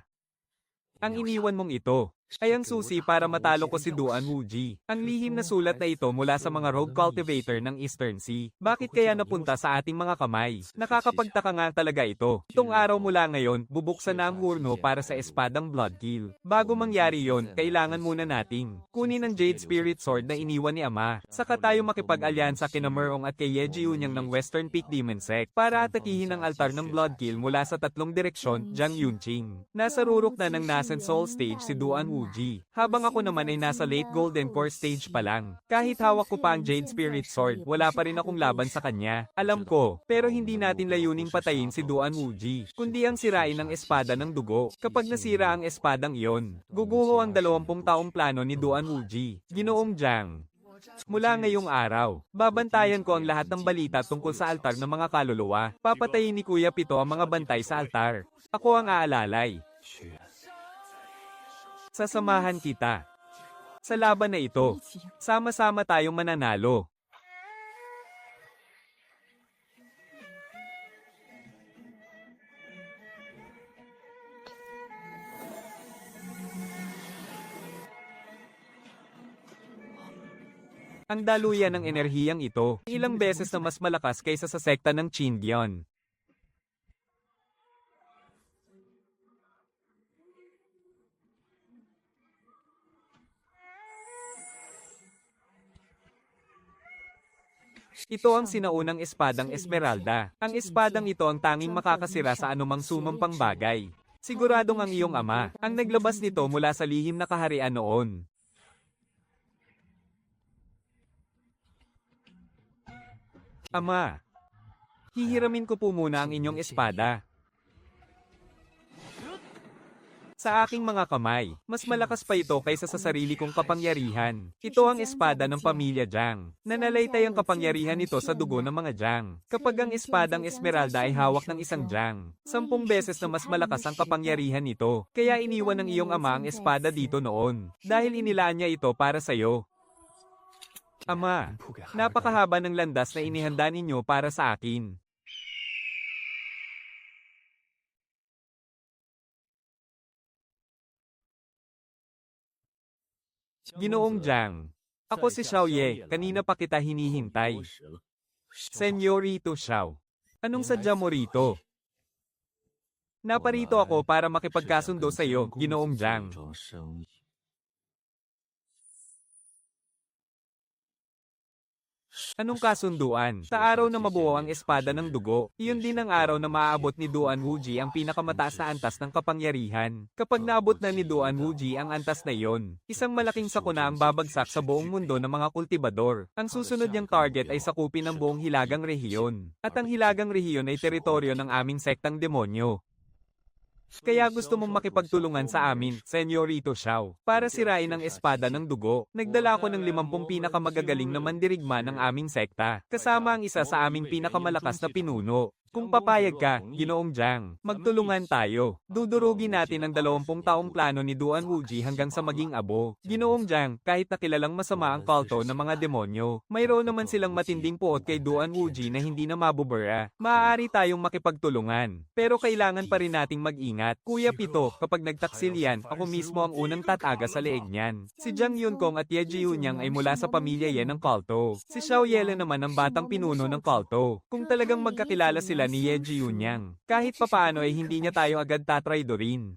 Ang iniwan mong ito, ay ang susi para matalo ko si Duan Wuji. Ang lihim na sulat na ito mula sa mga rogue cultivator ng Eastern Sea. Bakit kaya napunta sa ating mga kamay? Nakakapagtaka nga talaga ito. Itong araw mula ngayon, bubuksan na ang hurno para sa espadang Bloodkill. Bago mangyari yon, kailangan muna nating kunin ang Jade Spirit Sword na iniwan ni Ama. Saka tayo makipag-alyansa kina Merong at kay Yeji Unyang ng Western Peak Demon Sect para atakihin ang altar ng Bloodkill mula sa 3 direksyon, Jiang Yunqing. Nasa rurok na ng Nascent Soul Stage si Duan Wuji. Habang ako naman ay nasa late Golden Core stage pa lang. Kahit hawak ko pa ang Jade Spirit Sword, wala pa rin akong laban sa kanya. Alam ko, pero hindi natin layuning patayin si Duan Wuji, kundi ang sirain ang espada ng dugo. Kapag nasira ang espadang iyon, guguho ang 20 taong plano ni Duan Wuji. Ginoong Jiang. Mula ngayong araw, babantayan ko ang lahat ng balita tungkol sa altar ng mga kaluluwa. Papatayin ni Kuya Pito ang mga bantay sa altar. Ako ang aalalay. Sasamahan kita. Sa laban na ito, sama-sama tayong mananalo. Ang daluyan ng enerhiyang ito, ilang beses na mas malakas kaysa sa sekta ng Qingdian. Ito ang sinaunang espadang Esmeralda. Ang espadang ito ang tanging makakasira sa anumang sumampang bagay. Siguradong ang iyong ama, ang naglabas nito mula sa lihim na kaharian noon. Ama, hihiramin ko po muna ang inyong espada. Sa aking mga kamay, mas malakas pa ito kaysa sa sarili kong kapangyarihan. Ito ang espada ng pamilya Jiang. Nanalaitay ang kapangyarihan nito sa dugo ng mga Jiang. Kapag ang espadang Esmeralda ay hawak ng isang Jiang, 10 beses na mas malakas ang kapangyarihan nito. Kaya iniwan ng iyong ama ang espada dito noon. Dahil inilaan niya ito para sa'yo. Ama, napakahaba ng landas na inihanda ninyo para sa akin. Ginoong Jiang, ako si Xiao Ye, kanina pa kita hinihintay. Senyorito Xiao, anong sadya mo rito? Naparito ako para makipagkasundo sa iyo, Ginoong Jiang. 装生意。 Anong kasunduan? Sa araw na mabuo ang espada ng dugo, iyon din ang araw na maaabot ni Duan Wuji ang pinakamataas na antas ng kapangyarihan. Kapag naabot na ni Duan Wuji ang antas na iyon, isang malaking sakuna ang babagsak sa buong mundo ng mga kultibador. Ang susunod niyang target ay sakupin ang buong hilagang rehiyon. At ang hilagang rehiyon ay teritoryo ng aming sektang demonyo. Kaya gusto mong makipagtulungan sa amin, Senyorito Xiao, para sirain ang espada ng dugo. Nagdala ko ng 50 pinakamagagaling na mandirigma ng aming sekta, kasama ang isa sa aming pinakamalakas na pinuno. Kung papayag ka, Ginoong Jiang, magtulungan tayo. Dudurugin natin ang 20 taong plano ni Duan Wuji hanggang sa maging abo. Ginoong Jiang, kahit na kilalang masama ang kulto ng mga demonyo, mayroon naman silang matinding puot kay Duan Wuji na hindi na mabubura. Maaari tayong makipagtulungan. Pero kailangan pa rin nating mag-ingat. Kuya Pito, kapag nagtaksil yan, ako mismo ang unang tataga sa leeg niyan. Si Jiang Yunkong at Ye Jiunyang ay mula sa pamilya yan ng kulto. Si Xiao Yele naman ang batang pinuno ng kulto. Kung talagang magkakilala sila ni Ye Jiunyang, kahit papaano ay hindi niya tayo agad tatraydorin.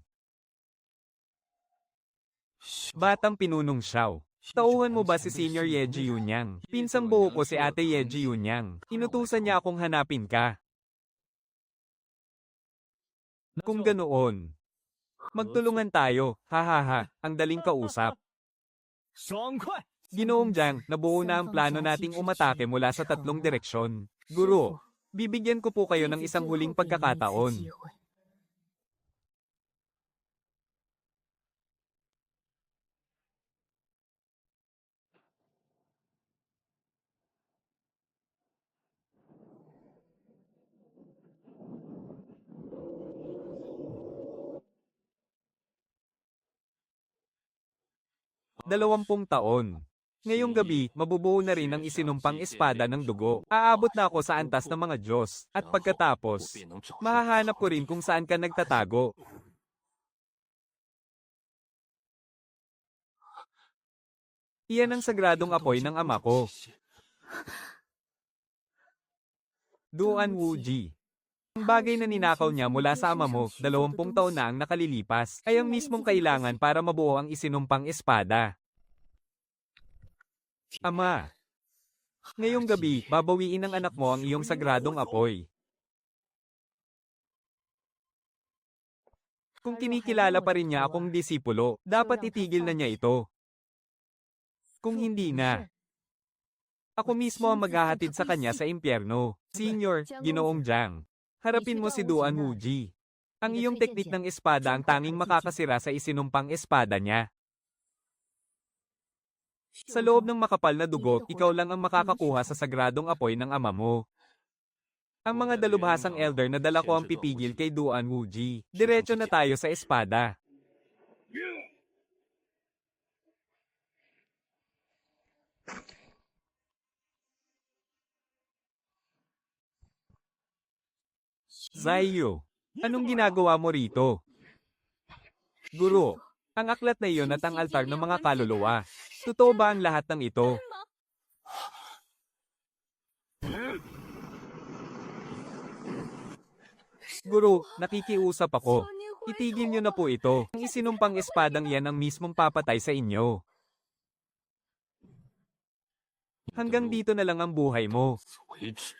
Batang pinunong Xiao. Tauhan mo ba si Senior Ye Jiunyang? Pinsang buo ko si Ate Ye Jiunyang. Inutusan niya akong hanapin ka. Kung ganoon, magtulungan tayo, hahaha, ang daling kausap. 爽快！ Ginoong Jiang, nabuo na ang plano nating umatake mula sa 3 direksyon. Guro, bibigyan ko po kayo ng isang huling pagkakataon. Dalawampung taon. Ngayong gabi, mabubuo na rin ang isinumpang espada ng dugo. Aabot na ako sa antas ng mga Diyos. At pagkatapos, mahahanap ko rin kung saan ka nagtatago. Iyan ang sagradong apoy ng ama ko. Duan Wuji. Ang bagay na ninakaw niya mula sa ama mo, 20 taon na ang nakalilipas, ay ang mismong kailangan para mabuo ang isinumpang espada. Ama, ngayong gabi, babawiin ng anak mo ang iyong sagradong apoy. Kung kinikilala pa rin niya akong disipulo, dapat itigil na niya ito. Kung hindi na, ako mismo ang maghahatid sa kanya sa impyerno. Senior, Ginoong Jiang, harapin mo si Duan Wuji. Ang iyong teknik ng espada ang tanging makakasira sa isinumpang espada niya. Sa loob ng makapal na dugo, ikaw lang ang makakakuha sa sagradong apoy ng ama mo. Ang mga dalubhasang elder na dala ko ang pipigil kay Duan Wuji. Diretso na tayo sa espada. Zaiyu, anong ginagawa mo rito? Guro, ang aklat na iyon at ang altar ng mga kaluluwa. Totoo ba ang lahat ng ito? Guro, nakikiusap ako. Itigil niyo na po ito. Ang isinumpang espadang yan ang mismong papatay sa inyo. Hanggang dito na lang ang buhay mo. 为止。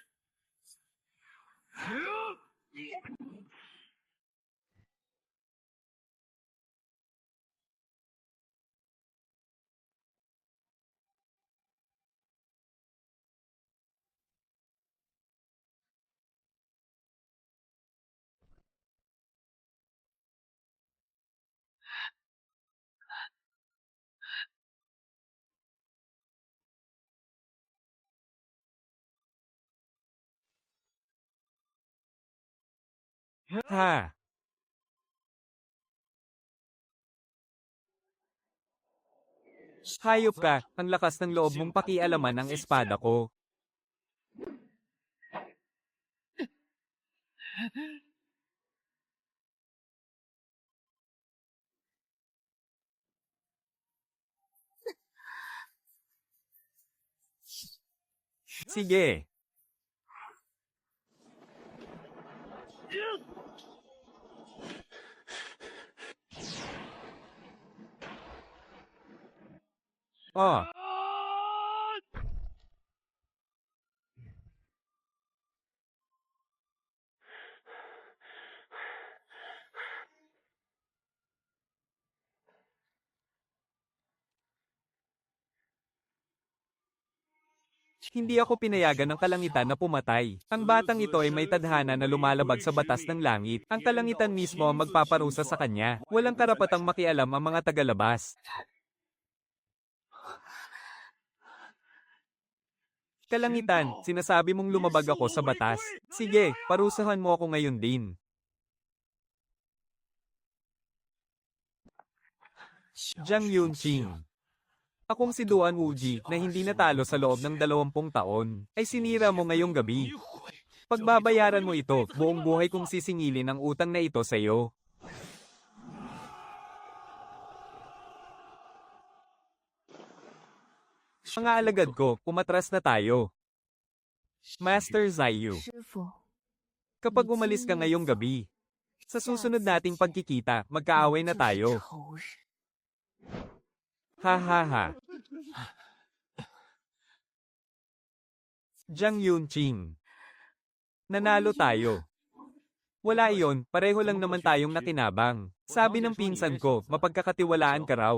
Ha? Hayop ka, ang lakas ng loob mong pakialaman ang espada ko. Sige. Oh, hindi ako pinayagan ng kalangitan na pumatay. Ang batang ito ay may tadhana na lumalabag sa batas ng langit. Ang kalangitan mismo ang magpaparusa sa kanya. Walang karapatang makialam ang mga tagalabas. Kalangitan, sinasabi mong lumabag ako sa batas. Sige, parusahan mo ako ngayon din. Jiang Yunqing. Akong si Duan Wuji na hindi natalo sa loob ng 20 taon, ay sinira mo ngayong gabi. Pagbabayaran mo ito, buong buhay kong sisingilin ang utang na ito sa iyo. Mga alagad ko, umatras na tayo. Master Zaiyu, 师傅， kapag umalis ka ngayong gabi, sa susunod nating pagkikita, magkaaway na 就是 tayo. 仇人。 Ha ha ha. Jiang Yunqing. Nanalo tayo. Wala iyon, pareho lang naman tayong nakinabang. Sabi ng pinsan ko, mapagkakatiwalaan ka raw.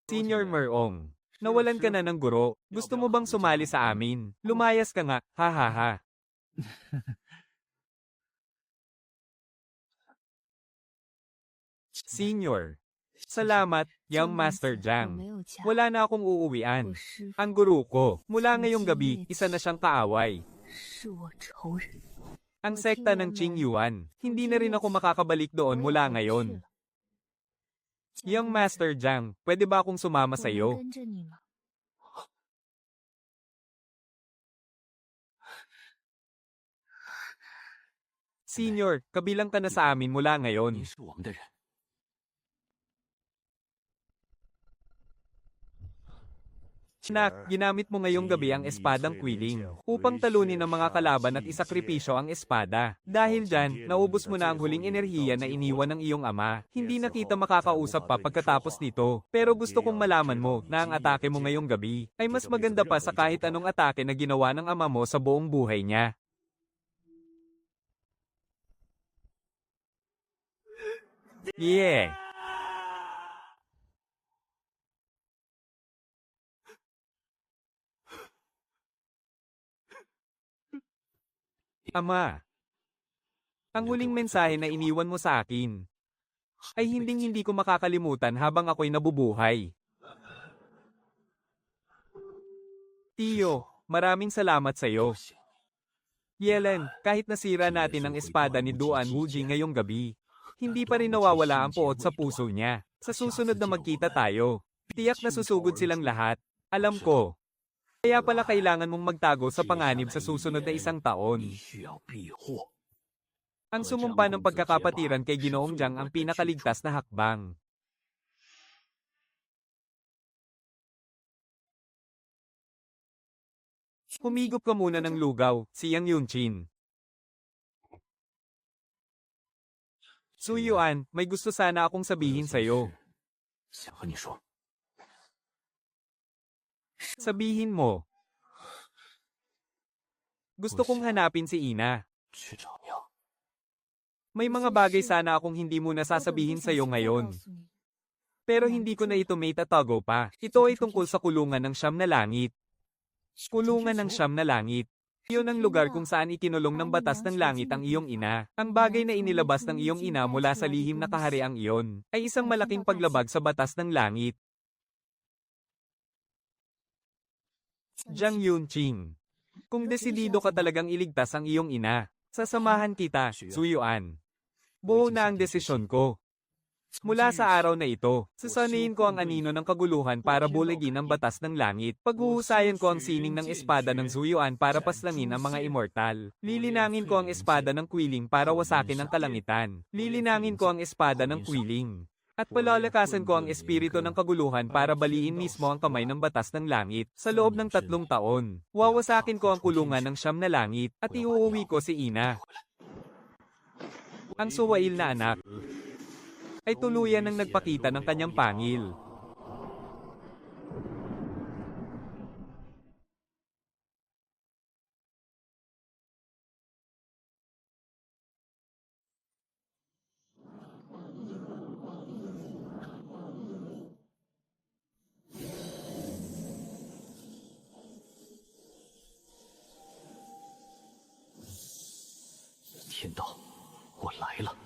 Senior Merong. Nawalan ka na ng guro. Gusto mo bang sumali sa amin? Lumayas ka nga, ha ha ha. Senior. Salamat, Young Master 我 Jiang. 没有家， Wala na akong uuwian. 我师傅 Ang guru ko, mula ngayong gabi, isa na siyang kaaway. 是我仇人。 Ang sekta ng Qing Yuan, hindi na rin ako makakabalik doon 我也 mula 回不去 ngayon. 了。 Young Master Jiang, pwede ba akong sumama 我 sa 能 iyo? 跟着你吗？ Senior, kabilang ka na sa amin mula 您 ngayon. 是我们的人。 Nak, ginamit mo ngayong gabi ang espadang Quiling upang talunin ang mga kalaban at isakripisyo ang espada. Dahil dyan, naubos mo na ang huling enerhiya na iniwan ng iyong ama. Hindi na kita makakausap pa pagkatapos nito. Pero gusto kong malaman mo na ang atake mo ngayong gabi ay mas maganda pa sa kahit anong atake na ginawa ng ama mo sa buong buhay niya. Yeah! Ama, ang huling mensahe na iniwan mo sa akin ay hinding-hindi ko makakalimutan habang ako'y nabubuhay. Tiyo, maraming salamat sa iyo. Yelen, kahit nasira natin ang espada ni Duan Wuji ngayong gabi, hindi pa rin nawawala ang puot sa puso niya. Sa susunod na magkita tayo, tiyak na susugod silang lahat. Alam ko. Kaya pala kailangan mong magtago sa panganib sa susunod na 1 taon. 必须要避祸。 Ang sumumpa ng pagkakapatiran kay Ginoong Jiang ang pinakaligtas na hakbang. Humigop ka muna ng lugaw, Siyang Yunchin. Suyuan, may gusto sana akong sabihin sa'yo. 想和你说， Sabihin mo. Gusto kong hanapin si Ina. 去找娘。 May mga bagay sana akong hindi mo nasasabihin sa'yo ngayon. Pero hindi ko na ito may tatago pa. Ito ay tungkol sa kulungan ng Siyam na Langit. Kulungan ng Siyam na Langit. Iyon ang lugar kung saan ikinulong ng batas ng langit ang iyong ina. Ang bagay na inilabas ng iyong ina mula sa lihim na kahariang iyon ay isang malaking paglabag sa batas ng langit. Jiang Yunqing. Kung desidido ka talagang iligtas ang iyong ina, sasamahan kita, Suyuan. Buo na ang desisyon ko. Mula sa araw na ito, sasaniin ko ang anino ng kaguluhan para buligin ang batas ng langit. Paghuhusayan ko ang sining ng espada ng Suyuan para paslangin ang mga immortal. Lilinangin ko ang espada ng Quiling para wasakin ang kalangitan. Lilinangin ko ang espada ng Quiling. At palalakasan ko ang espiritu ng kaguluhan para baliin mismo ang kamay ng batas ng langit. Sa loob ng 3 taon, wawasakin ko ang kulungan ng Siyam na Langit at iuuwi ko si Ina. Ang suwail na anak ay tuluyan ng nagpakita ng kanyang pangil. 天道，我来了。